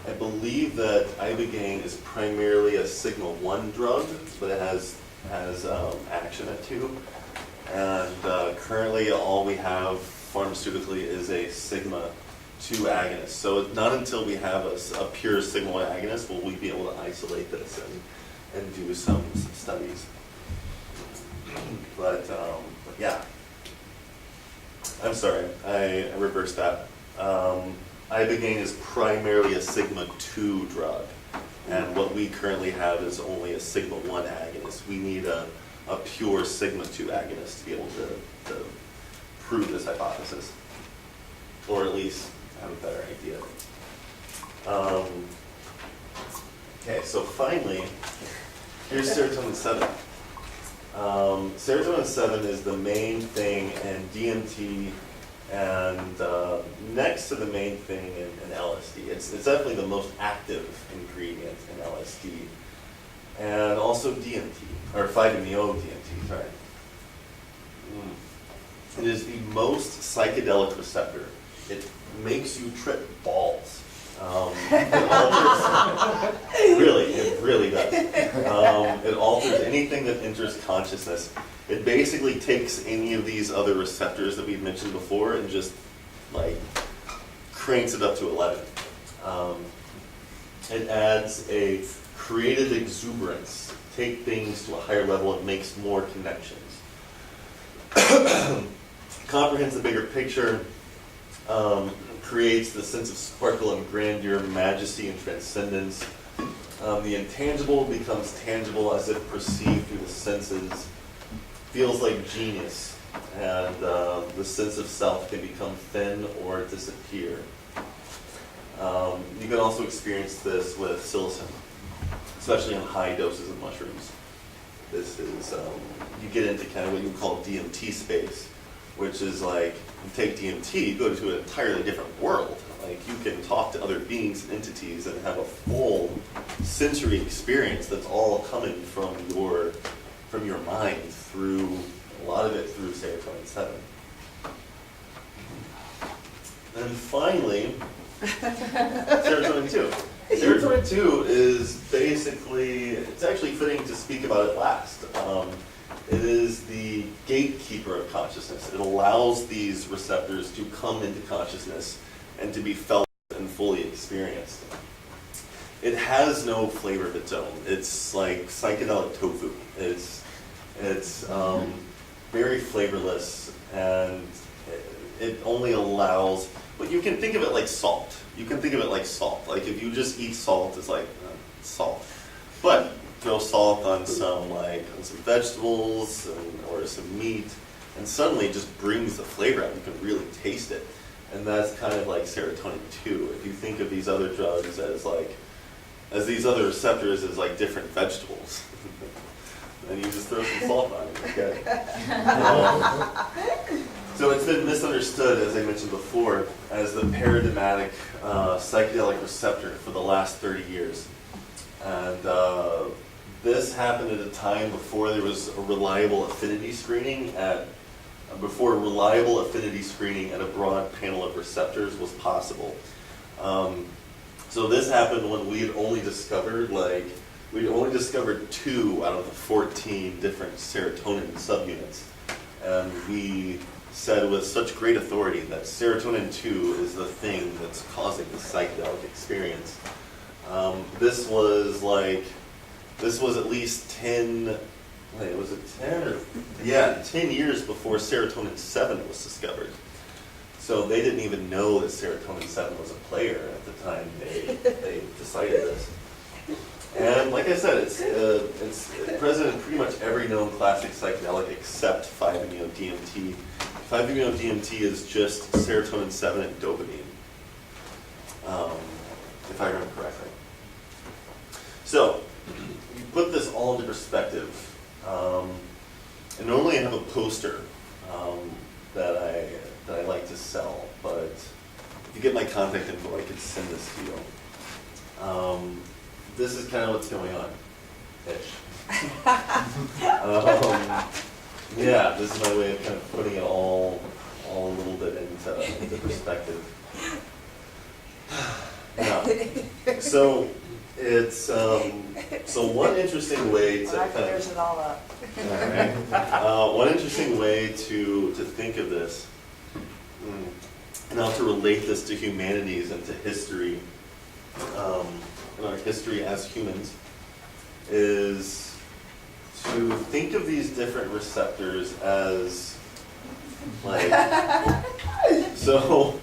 I believe that ibogaine is primarily a sigma 1 drug, but it has action at 2. And currently, all we have pharmaceutically is a sigma 2 agonist. So it's not until we have a pure sigma 1 agonist will we be able to isolate this and do some studies. But yeah, I'm sorry, I reversed that. Ibogaine is primarily a sigma 2 drug, and what we currently have is only a sigma 1 agonist. We need a pure sigma 2 agonist to be able to prove this hypothesis, or at least have a better idea. Okay, so finally, here's serotonin 7. Serotonin 7 is the main thing in DMT, and next to the main thing in LSD. It's definitely the most active ingredient in LSD, and also DMT, or 5-MeO-DMT, sorry. It is the most psychedelic receptor. It makes you trip balls. It really does. It alters anything that enters consciousness. It basically takes any of these other receptors that we've mentioned before and just like cranks it up to 11. It adds a creative exuberance, take things to a higher level and makes more connections. Comprehends the bigger picture, creates the sense of sparkle and grandeur, majesty and transcendence. The intangible becomes tangible as if perceived through the senses. Feels like genius, and the sense of self can become thin or disappear. You can also experience this with psilocin, especially in high doses of mushrooms. This is, you get into kind of what you would call DMT space, which is like, you take DMT, you go to an entirely different world. Like, you can talk to other beings and entities and have a full sensory experience that's all coming from your mind through, a lot of it through serotonin 7. And finally, serotonin 2. Serotonin 2 is basically, it's actually fitting to speak about it last. It is the gatekeeper of consciousness. It allows these receptors to come into consciousness and to be felt and fully experienced. It has no flavor of its own. It's like psychedelic tofu. It's very flavorless, and it only allows, but you can think of it like salt. You can think of it like salt. Like if you just eat salt, it's like salt. But throw salt on some vegetables or some meat, and suddenly it just brings the flavor out. You can really taste it. And that's kind of like serotonin 2. If you think of these other drugs as these other receptors as like different vegetables, and you just throw some salt on it, okay? So it's been misunderstood, as I mentioned before, as the paradigmatic psychedelic receptor for the last 30 years. And this happened at a time before there was a reliable affinity screening at a broad panel of receptors was possible. So this happened when we had only discovered 2 out of the 14 different serotonin subunits. And we said with such great authority that serotonin 2 is the thing that's causing the psychedelic experience. This was at least 10 years before serotonin 7 was discovered. So they didn't even know that serotonin 7 was a player at the time they decided this. And like I said, it's present in pretty much every known classic psychedelic except 5-MeO-DMT. 5-MeO-DMT is just serotonin 7 and dopamine, if I remember correctly. So, you put this all into perspective. And normally I have a poster that I like to sell, but if you get my contact info, I could send this to you. This is kind of what's going on, ish. Yeah, this is my way of kind of putting it all a little bit into perspective. Yeah. So it's so one interesting way to Well, that clears it all up. one interesting way to think of this, and how to relate this to humanities and to history, and our history as humans, is to think of these different receptors as like so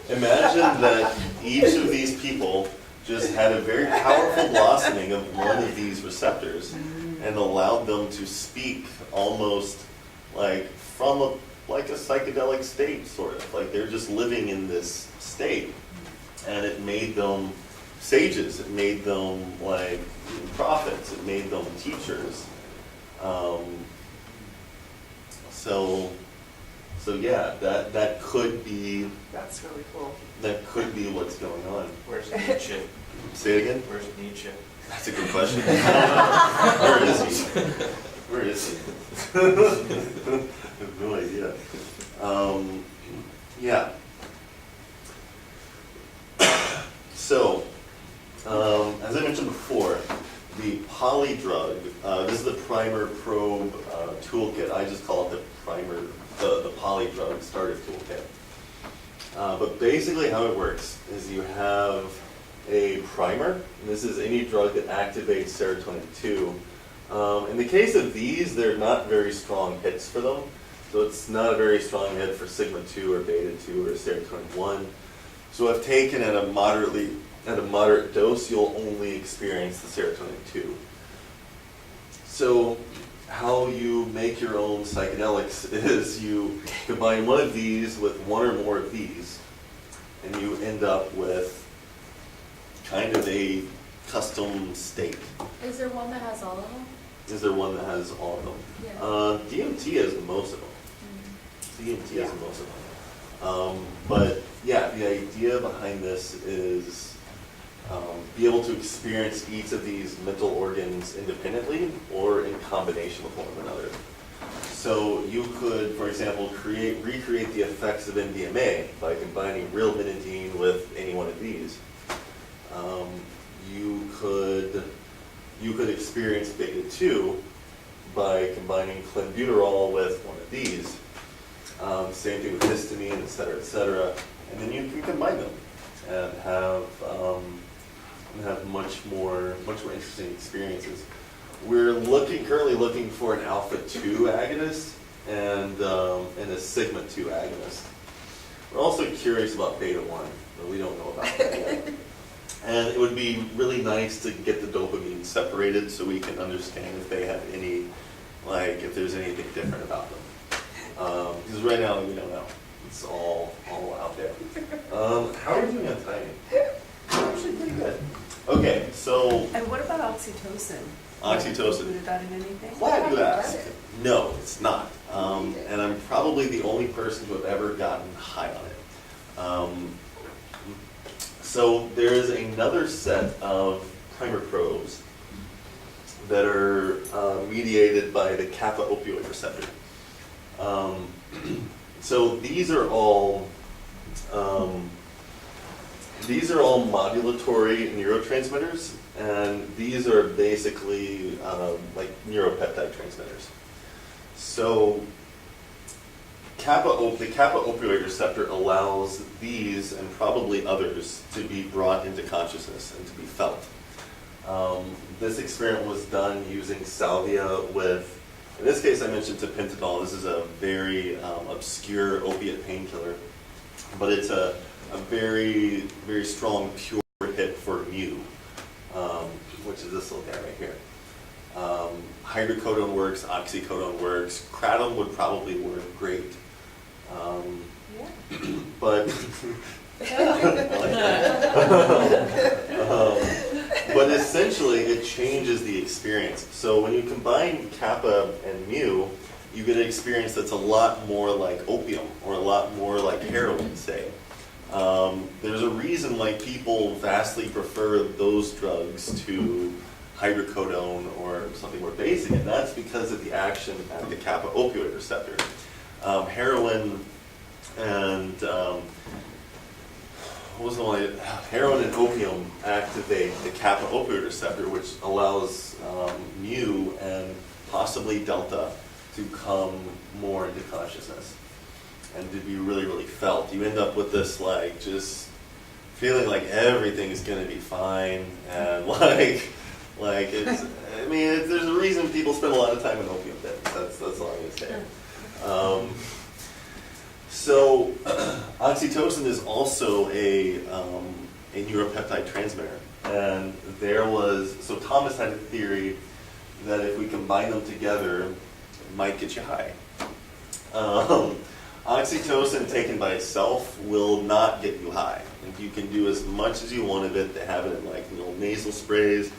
imagine that each of these people just had a very powerful blossoming of one of these receptors and allowed them to speak almost like from a psychedelic state, sort of. Like they're just living in this state. And it made them sages, it made them like prophets, it made them teachers. So yeah, that could be. That's really cool. That could be what's going on. Where's Nietzsche? Say it again? Where's Nietzsche? That's a good question. Where is he? Where is he? I have no idea. Yeah. So, as I mentioned before, the poly drug, this is the primer probe toolkit. I just call it the poly drug starter toolkit. But basically how it works is you have a primer, and this is any drug that activates serotonin 2. In the case of these, they're not very strong hits for them. So it's not a very strong hit for sigma 2 or beta 2 or serotonin 1. So if taken at a moderate dose, you'll only experience the serotonin 2. So how you make your own psychedelics is you combine one of these with one or more of these, and you end up with kind of a custom state. Is there one that has all of them? Is there one that has all of them? Yeah. DMT has most of them. DMT has most of them. But yeah, the idea behind this is be able to experience each of these mental organs independently or in combination with one another. So you could, for example, recreate the effects of MDMA by combining real minidine with any one of these. You could experience beta 2 by combining clenbuterol with one of these. Same thing with histamine, et cetera, and then you can combine them and have much more interesting experiences. We're currently looking for an alpha 2 agonist and a sigma 2 agonist. We're also curious about beta 1, but we don't know about that yet. And it would be really nice to get the dopamine separated so we can understand if they have any, if there's anything different about them. Because right now we don't know. It's all out there. How are you doing on timing? Actually pretty good. Okay, so And what about oxytocin? oxytocin. Included that in anything? Glad you asked. No, it's not. And I'm probably the only person to have ever gotten high on it. So there's another set of primer probes that are mediated by the kappa opioid receptor. So these are all modulatory neurotransmitters, and these are basically like neuropeptide transmitters. So the kappa opioid receptor allows these and probably others to be brought into consciousness and to be felt. This experiment was done using salvia with, in this case I mentioned tapentadol. This is a very obscure opiate painkiller, but it's a very, very strong pure hit for mu, which is this little guy right here. Hydrocodone works, oxycodone works, kratom would probably work great. But I like that. But essentially it changes the experience. So when you combine kappa and mu, you get an experience that's a lot more like opium or a lot more like heroin, say. There's a reason why people vastly prefer those drugs to hydrocodone or something more basic, and that's because of the action at the kappa opioid receptor. Heroin and heroin and opium activate the kappa opioid receptor, which allows mu and possibly delta to come more into consciousness and to be really, really felt. You end up with this just feeling like everything is going to be fine, and it's. I mean, there's a reason people spend a lot of time in opium dens. That's all I'm going to say. So oxytocin is also a neuropeptide transmitter, and so Thomas had a theory that if we combine them together, it might get you high. Oxytocin taken by itself will not get you high. And you can do as much as you want of it. They have it in little nasal sprays,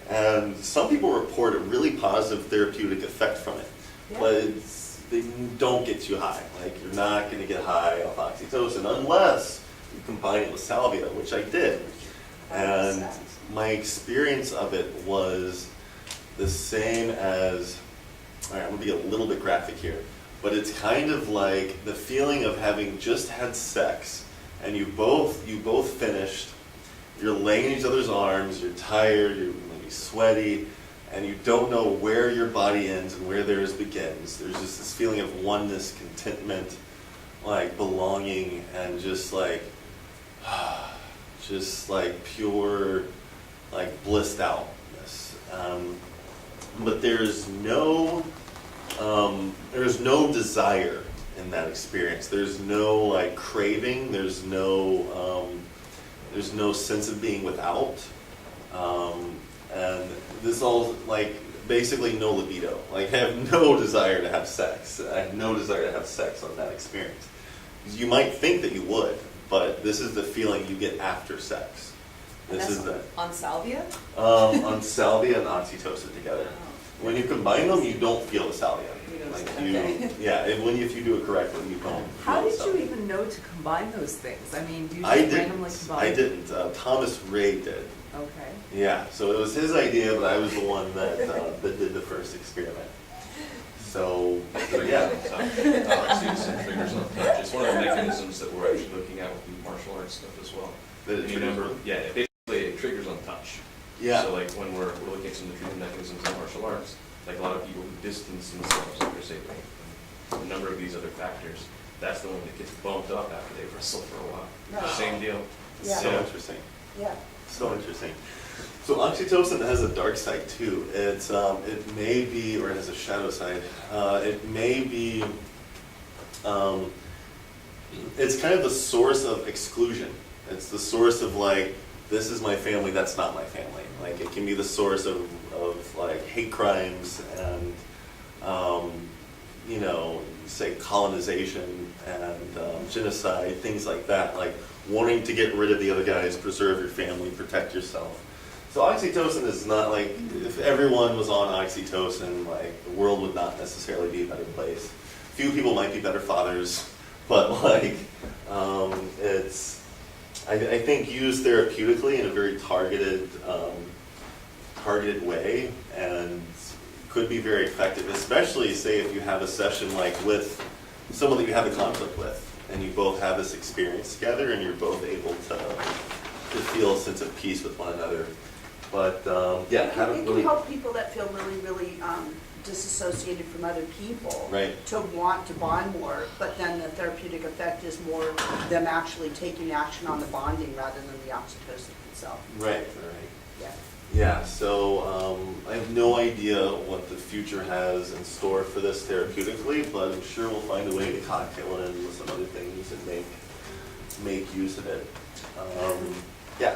and some people report a really positive therapeutic effect from it. Yeah. But they don't get you high. You're not going to get high off oxytocin unless you combine it with salvia, which I did. And my experience of it was the same as, all right, I'm going to be a little bit graphic here, but it's kind of like the feeling of having just had sex and you both finished, you're laying in each other's arms, you're tired, you're maybe sweaty, and you don't know where your body ends and where theirs begins. There's just this feeling of oneness, contentment, belonging, and just pure, blissed outness. But there's no desire in that experience. There's no craving. There's no sense of being without. And this all basically no libido. I have no desire to have sex. I have no desire to have sex on that experience. You might think that you would, but this is the feeling you get after sex. On salvia? On salvia and oxytocin together. When you combine them, you don't feel the salvia. Like okay. yeah, if you do it correctly, you don't. How feel did the you salvia. even know to combine those things? I mean, do you I just randomly didn't. combine? I didn't. Thomas Ray did. Okay. Yeah, so it was his idea, but I was the one that did the first experiment. So yeah. Toxins and triggers on touch. It's one of the mechanisms that we're actually looking at with the martial arts stuff as well. That it And triggers remember, on? yeah, basically it triggers on touch. Yeah. So like when we're looking at some of the treatment mechanisms in martial arts, like a lot of people who distance themselves after say a number of these other factors, that's the one that gets bumped up after they've wrestled for a while. Right. Same deal. Yeah. So interesting. Yeah. So interesting. So oxytocin has a dark side too. It's it may be, or it has a shadow side. It may be. It's kind of the source of exclusion. It's the source of like, this is my family, that's not my family. Like it can be the source of like hate crimes and you know, say colonization and genocide, things like that. Like wanting to get rid of the other guys, preserve your family, protect yourself. So oxytocin is not like, if everyone was on oxytocin, like the world would not necessarily be a better place. Few people might be better fathers, but like it's, I think used therapeutically in a very targeted way, and could be very effective, especially say if you have a session like with someone that you have a conflict with, and you both have this experience together, and you're both able to feel a sense of peace with one another. But yeah, It haven't can really. help people that feel really disassociated from other people. Right. To want to bond more, but then the therapeutic effect is more them actually taking action on the bonding rather than the oxytocin itself. Right. Yeah. Yeah, so I have no idea what the future has in store for this therapeutically, but I'm sure we'll find a way to cocktail it in with some other things and make use of it. Yeah.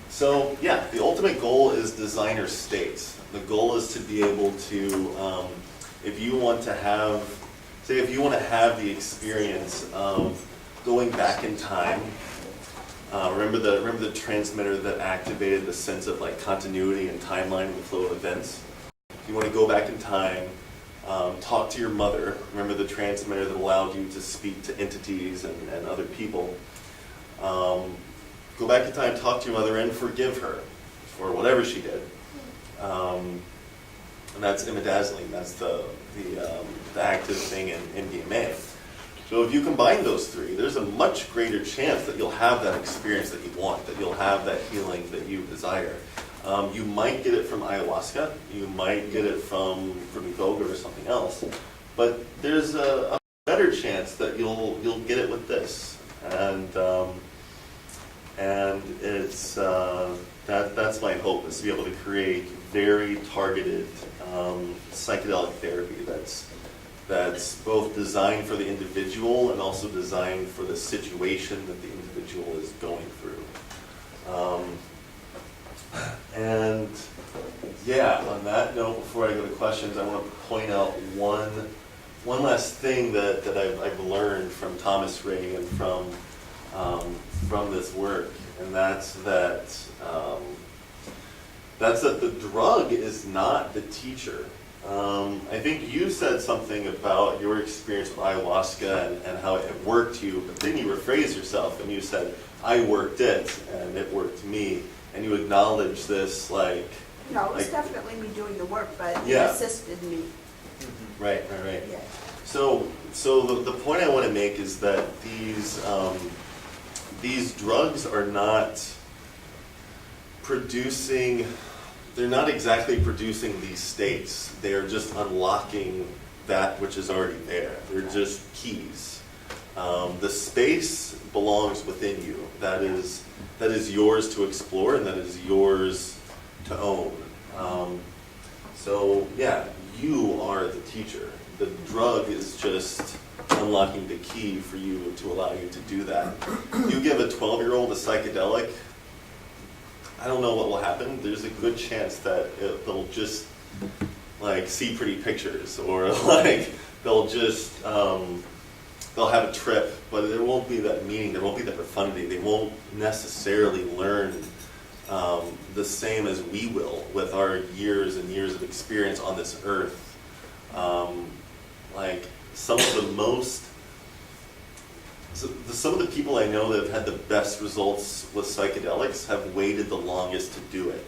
So yeah, the ultimate goal is designer states. The goal is to be able to, if you want to have, say if you want to have the experience of going back in time. Remember the transmitter that activated the sense of like continuity and timeline and the flow of events? If you want to go back in time, talk to your mother. Remember the transmitter that allowed you to speak to entities and other people. Go back in time, talk to your mother, and forgive her for whatever she did. And that's imidazzling. That's the active thing in MDMA. So if you combine those three, there's a much greater chance that you'll have that experience that you want, that you'll have that healing that you desire. You might get it from ayahuasca, you might get it from iboga or something else, but there's a better chance that you'll get it with this, and it's that's my hope, is to be able to create very targeted psychedelic therapy that's both designed for the individual and also designed for the situation that the individual is going through. And yeah, on that note, before I go to questions, I want to point out one last thing that I've learned from Thomas Ray and from this work, and that's that the drug is not the teacher. I think you said something about your experience with ayahuasca and how it worked you, but then you rephrased yourself and you said, I worked it and it worked me, and you acknowledged this like... No, it was like, definitely me doing the work, but it yeah. assisted me. Right. Yeah. So the point I want to make is that these drugs are not producing... They're not exactly producing these states. They're just unlocking that which is already there. They're just keys. The space belongs within you. That is yours to explore, and that is yours to own. So yeah, you are the teacher. The drug is just unlocking the key for you to allow you to do that. You give a 12-year-old a psychedelic, I don't know what will happen. There's a good chance that they'll just like see pretty pictures, or like they'll just they'll have a trip, but there won't be that meaning. There won't be that profundity. They won't necessarily learn the same as we will with our years and years of experience on this earth. Like some of the most, some of the people I know that have had the best results with psychedelics have waited the longest to do it.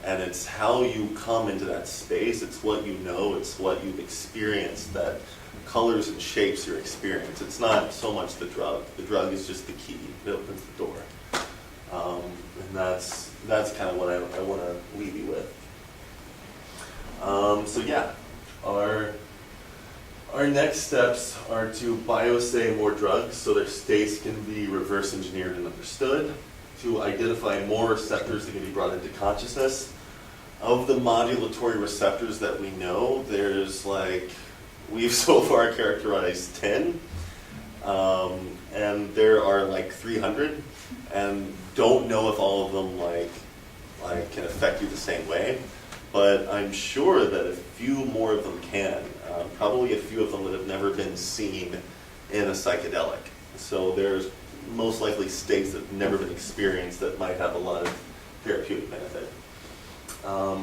And it's how you come into that space, it's what you know, it's what you've experienced that colors and shapes your experience. It's not so much the drug. The drug is just the key. It opens the door. And that's kind of what I want to leave you with. So yeah, our next steps are to bioassay more drugs so their states can be reverse engineered and understood, to identify more receptors that can be brought into consciousness. Of the modulatory receptors that we know, there's we've so far characterized 10, and there are 300, and don't know if all of them can affect you the same way, but I'm sure that a few more of them can, probably a few of them that have never been seen in a psychedelic. So there's most likely states that have never been experienced that might have a lot of therapeutic benefit.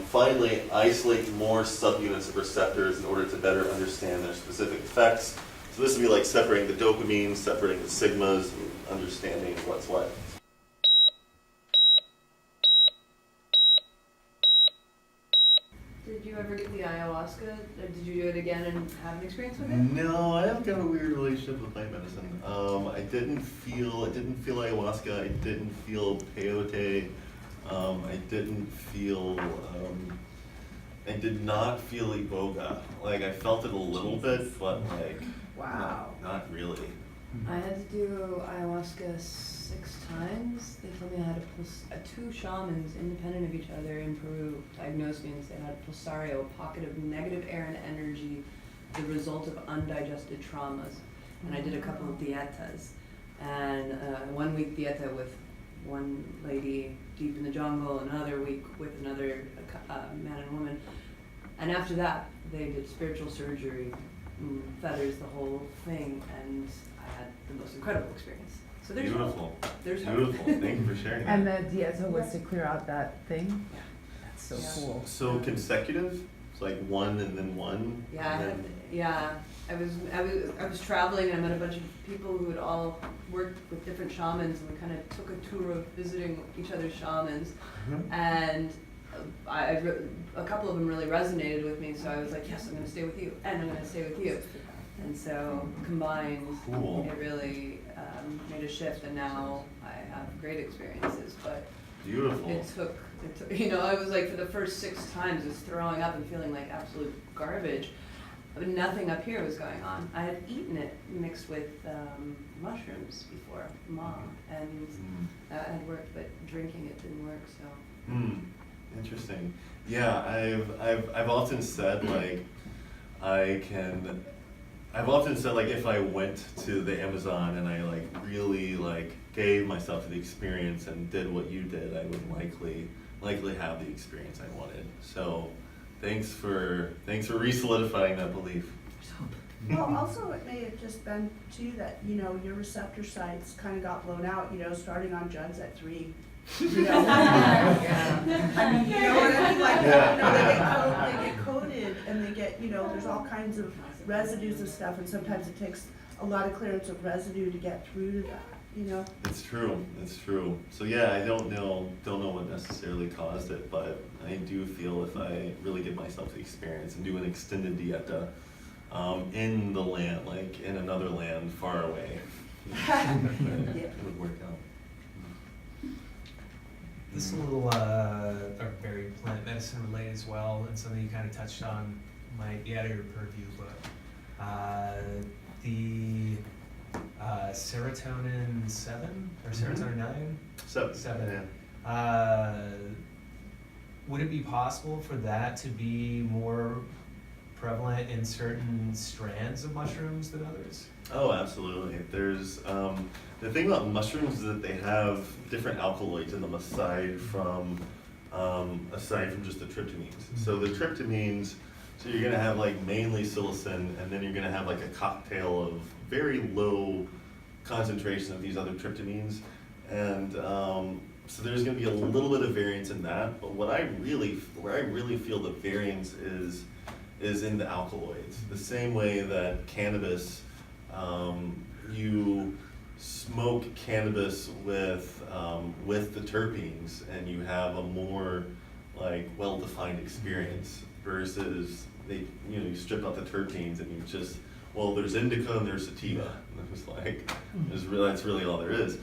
Finally, isolate more subunits of receptors in order to better understand their specific effects. So this would be like separating the dopamine, separating the sigmas, and understanding what's what. Did you ever get the ayahuasca? Or did you do it again and have an experience with it? No, I have kind of a weird relationship with plant medicine. I didn't feel ayahuasca. I didn't feel peyote. I did not feel iboga. I felt it a little bit, but Wow. not really. I had to do ayahuasca 6 times. They told me I had two shamans independent of each other in Peru diagnosed me and said I had pulsario, a pocket of negative air and energy, the result of undigested traumas. And I did a couple of dietas. And 1 week dieta with one lady deep in the jungle, another week with another man and woman. And after that, they did spiritual surgery, feathers, the whole thing, and I had the most incredible experience. So there's Beautiful. hope. There's hope. Beautiful. Thank you for sharing that. And the dieta was to clear out that thing? Yeah. That's so Yeah. cool. So consecutive? It's one and then one? Yeah, and then... I was traveling and I met a bunch of people who had all worked with different shamans, and we kind of took a tour of visiting each other's shamans. And a couple of them really resonated with me, so I was like, yes, I'm going to stay with you, and I'm going to stay with you. And so combined, Cool. it really made a shift, and now I have great experiences. But Beautiful. it took, I was for the first 6 times, just throwing up and feeling like absolute garbage. But nothing up here was going on. I had eaten it mixed with mushrooms before, and that had worked, but drinking it didn't work. So. Interesting. Yeah, I've often said if I went to the Amazon and I really gave myself to the experience and did what you did, I would likely have the experience I wanted. So thanks for re-solidifying that belief. Well, also it may have just been too that, your receptor sites kind of got blown out, starting on drugs at 3. I mean, you know what I mean? They get coated and they get, there's all kinds of residues and stuff, and sometimes it takes a lot of clearance of residue to get through to that, It's true. So yeah, I don't know what necessarily caused it, but I do feel if I really give myself the experience and do an extended dieta in the land, in another land far away, it would work out. This is a little very plant medicine related as well, and something you kind of touched on might be out of your purview, but the serotonin 7 or serotonin 9? 7. Yeah. Would it be possible for that to be more prevalent in certain strands of mushrooms than others? Oh, absolutely. There's the thing about mushrooms is that they have different alkaloids in them aside from just the tryptamines. So the tryptamines, so you're gonna have mainly psilocin, and then you're gonna have a cocktail of very low concentration of these other tryptamines, and So there's going to be a little bit of variance in that, but where I really feel the variance is in the alkaloids. The same way that cannabis, you smoke cannabis with the terpenes, and you have a more like well-defined experience versus you strip out the terpenes and you just, well, there's indica and there's sativa. And it's like, that's really all there is.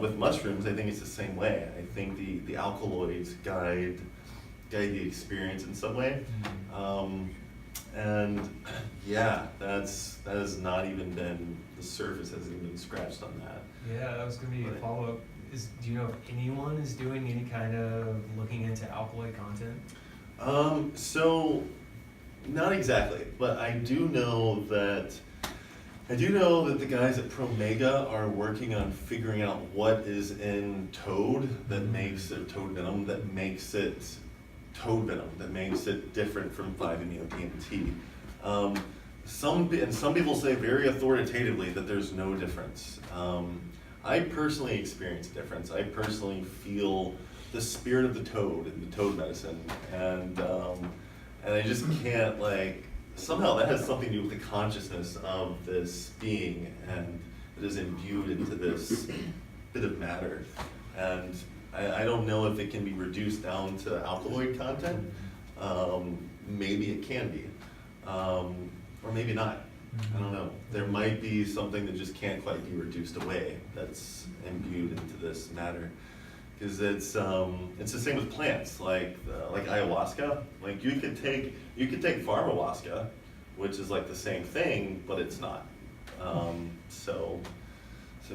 With mushrooms, I think it's the same way. I think the alkaloids guide the experience in some way. And yeah, that has not even been, the surface hasn't even been scratched on that. Yeah, that was gonna be a Right. follow-up. Do you know if anyone is doing any kind of looking into alkaloid content? So not exactly, but I do know that the guys at Promega are working on figuring out what is in toad that makes it toad venom, that makes it toad venom, that makes it different from 5-MeO-DMT. Some people say very authoritatively that there's no difference. I personally experience difference. I personally feel the spirit of the toad in the toad medicine, and I just can't, like, somehow that has something to do with the consciousness of this being, and it is imbued into this bit of matter. And I don't know if it can be reduced down to alkaloid content. Maybe it can be, or maybe not. I don't know. There might be something that just can't quite be reduced away that's imbued into this matter. Because it's the same with plants, like ayahuasca. Like you could take pharmahuasca, which is like the same thing, but it's not. So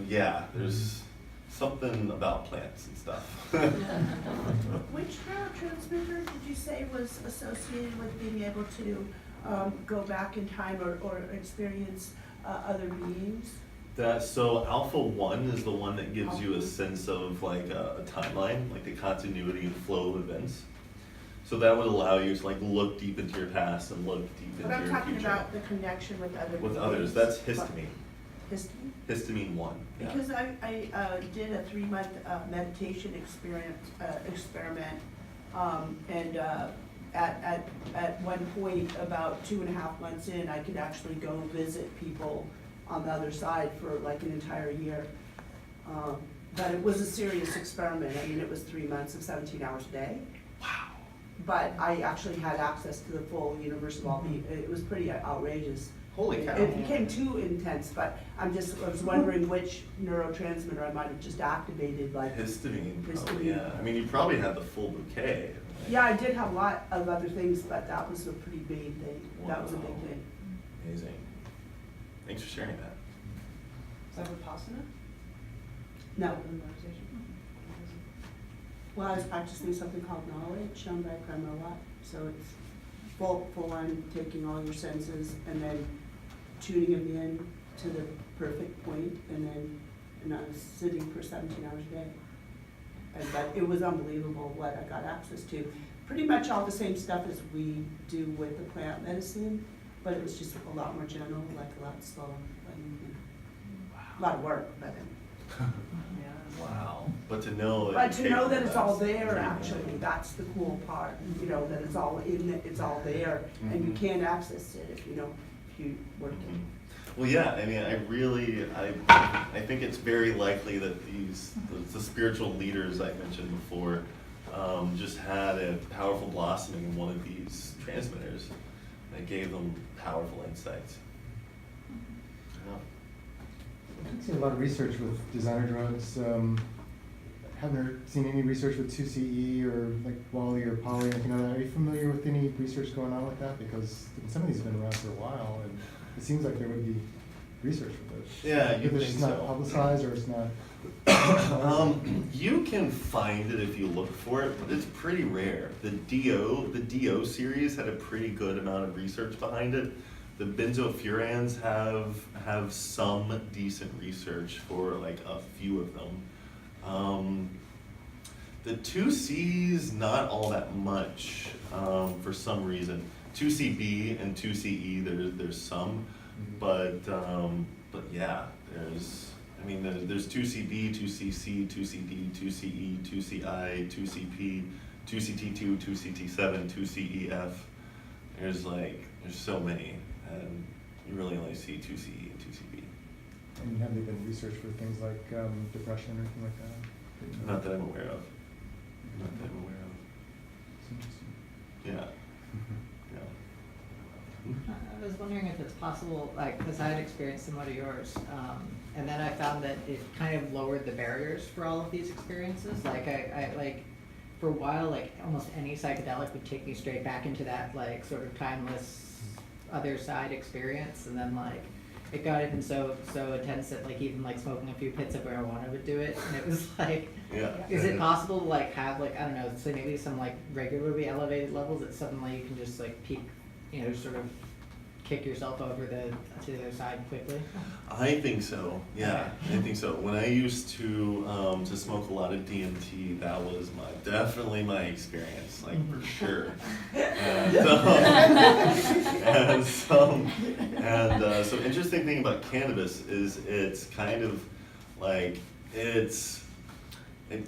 yeah, there's something about plants and stuff. Which neurotransmitter did you say was associated with being able to go back in time or experience other beings? So alpha-1 is the one that gives you a sense of like a timeline, like the continuity and flow of events. So that would allow you to like look deep into your past and look deep into But I'm your talking future. about the connection with other With beings. others, that's histamine. Histamine? Histamine 1. Yeah. Because I did a 3-month meditation experiment, and at one point, about 2.5 months in, I could actually go visit people on the other side for like an entire year. But it was a serious experiment. I mean, it was 3 months of 17 hours a day. Wow. But I actually had access to the full universe of all the, it was pretty outrageous. Holy cow. It became too intense, but I was wondering which neurotransmitter I might have just activated, like. Histamine. Oh, Histamine. yeah. I mean, you probably had the full bouquet. Right? Yeah, I did have a lot of other things, but that was a pretty big thing. That was a big Wow. thing. Amazing. Thanks for sharing that. Is that Vipassana? No. Well, I was practicing something called knowledge, shown by Kremola. So it's full on taking all your senses and then tuning them in to the perfect point, and I was sitting for 17 hours a day. But it was unbelievable what I got access to. Pretty much all the same stuff as we do with the plant medicine, but it was just a lot more gentle, like a lot slower. A lot of work, but. Wow. But to know that. But to know that it's it's all there, actually, that's the cool part, that it's all it's all there, and you can't access it if you work it. Well, yeah, I mean, I think it's very likely that the spiritual leaders I mentioned before just had a powerful blossoming in one of these transmitters that gave them powerful insights. Yeah. I've seen a lot of research with designer drugs. Haven't seen any research with 2CE or like Wally or Poly or anything like that. Are you familiar with any research going on with that? Because some of these have been around for a while, and it seems like there would be research with this. Yeah, you'd Either it's think just so. not publicized or it's not. You can find it if you look for it, but it's pretty rare. The DO series had a pretty good amount of research behind it. The benzofurans have some decent research for like a few of them. The 2Cs, not all that much for some reason. 2CB and 2CE, there's some, but yeah, I mean, there's 2CB, 2CC, 2CD, 2CE, 2CI, 2CP, 2CT2, 2CT7, 2CEF. There's so many, and you really only see 2CE and 2CB. And have they been researched for things like depression or anything like that? Not that I'm aware of. Not that I'm aware of. It's interesting. Yeah. Yeah. I was wondering if it's possible, like, because I had experienced similar to yours, and then I found that it kind of lowered the barriers for all of these experiences. Like, I like, for a while, like, almost any psychedelic would take me straight back into that, like, sort of timeless other side experience, and then, like, it got even so intense that, like, even, like, smoking a few pits of marijuana would do it, and it was like, Yeah. is it possible to, like, have, like, I don't know, say maybe some, like, regularly elevated levels that suddenly you can just, like, peak, you know, sort of kick yourself over to the other side quickly? I think so. Yeah, I think so. When I used to smoke a lot of DMT, that was definitely my experience, like for sure. So interesting thing about cannabis is it's kind of like it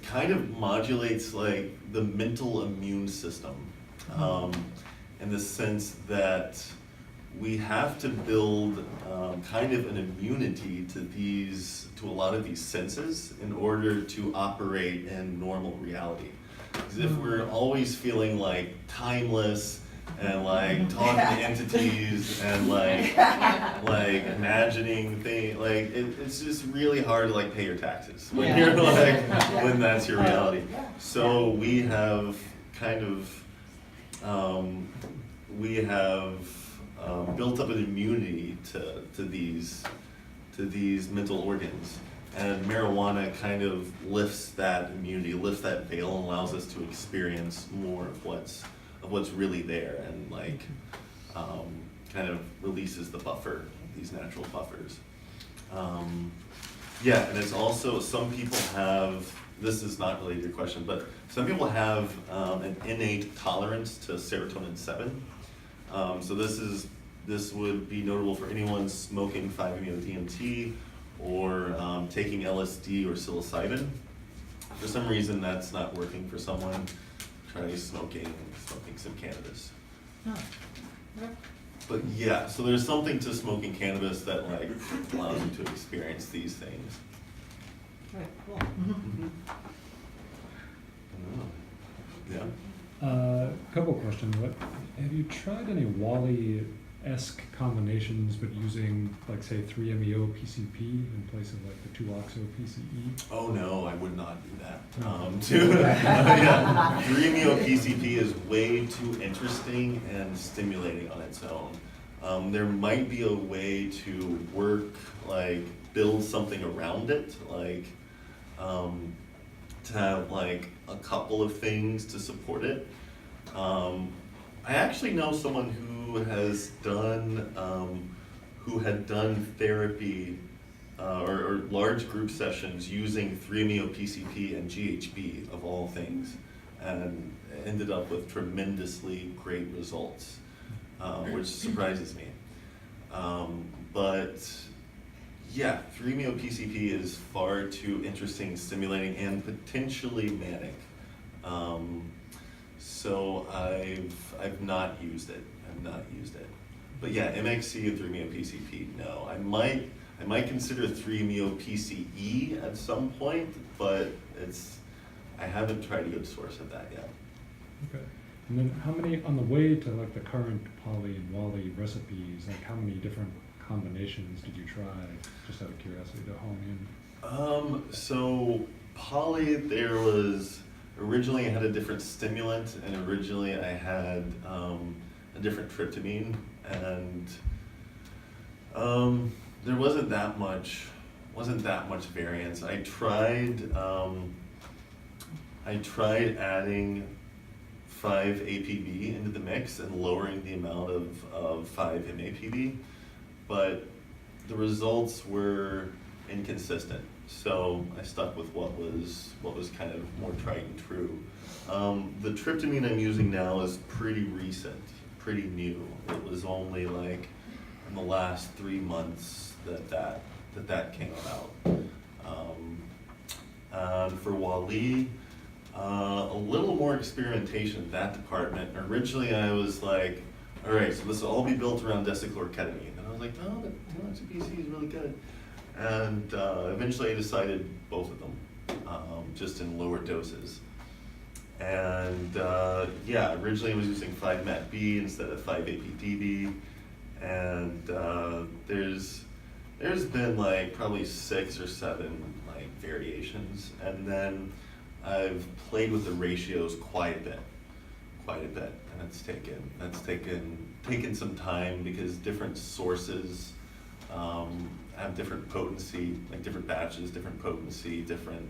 kind of modulates like the mental immune system, in the sense that we have to build kind of an immunity to a lot of these senses in order to operate in normal reality. Because if we're always feeling like timeless and like talking to entities and like imagining things, like it's just really hard to like pay your taxes when you're like when that's your reality. So we have kind of built up an immunity to these mental organs, and marijuana kind of lifts that immunity, lifts that veil, and allows us to experience more of what's really there, and like kind of releases the buffer, these natural buffers. Yeah, and it's also, some people have, this is not related to your question, but some people have an innate tolerance to serotonin 7. So this would be notable for anyone smoking 5-MeO-DMT or taking LSD or psilocybin. For some reason, that's not working for someone. Try smoking some cannabis. But yeah, so there's something to smoking cannabis that like allows you to experience these things. Okay, cool. Yeah. Couple questions. Have you tried any Wally-esque combinations, but using, like, say, 3-MeO-PCP in place of like the 2-oxo-PCE? Oh no, I would not do that. Yeah, 3-MeO-PCP is way too interesting and stimulating on its own. There might be a way to work, like, build something around it, like, to have like a couple of things to support it. I actually know someone who has done, who had done therapy or large group sessions using 3-MeO-PCP and GHB of all things, and ended up with tremendously great results, which surprises me. But yeah, 3-MeO-PCP is far too interesting, stimulating, and potentially manic. So I've not used it. But yeah, MXC and 3-MeO-PCP, no. I might consider 3-MeO-PCE at some point, but I haven't tried a good source of that yet. Okay. And then how many, on the way to like the current Poly and Wally recipes, like how many different combinations did you try, just out of curiosity, to hone in? So Poly, there was, originally I had a different stimulant, and originally I had a different tryptamine, and there wasn't that much variance. I tried adding 5-APB into the mix and lowering the amount of 5-MAPB, but the results were inconsistent. So I stuck with what was kind of more tried and true. The tryptamine I'm using now is pretty recent, pretty new. It was only like in the last 3 months that came about. And for Wally, a little more experimentation in that department. Originally, I was like, all right, so this will all be built around vesicular ketamine. And I was like, no, but CBC is really good. And eventually I decided both of them, just in lower doses. And yeah, originally I was using 5-MAT-B instead of 5-APDB. And there's been like probably 6 or 7 like variations. And then I've played with the ratios quite a bit. And it's taken some time because different sources have different potency, like different batches, different potency, different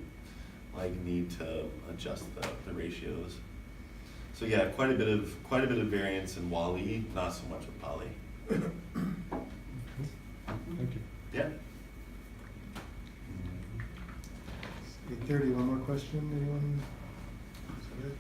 like need to adjust the ratios. So yeah, quite a bit of variance in Wally, not so much with Poly. Thank you. Yeah. 8:30, one more question, anyone? Is that it?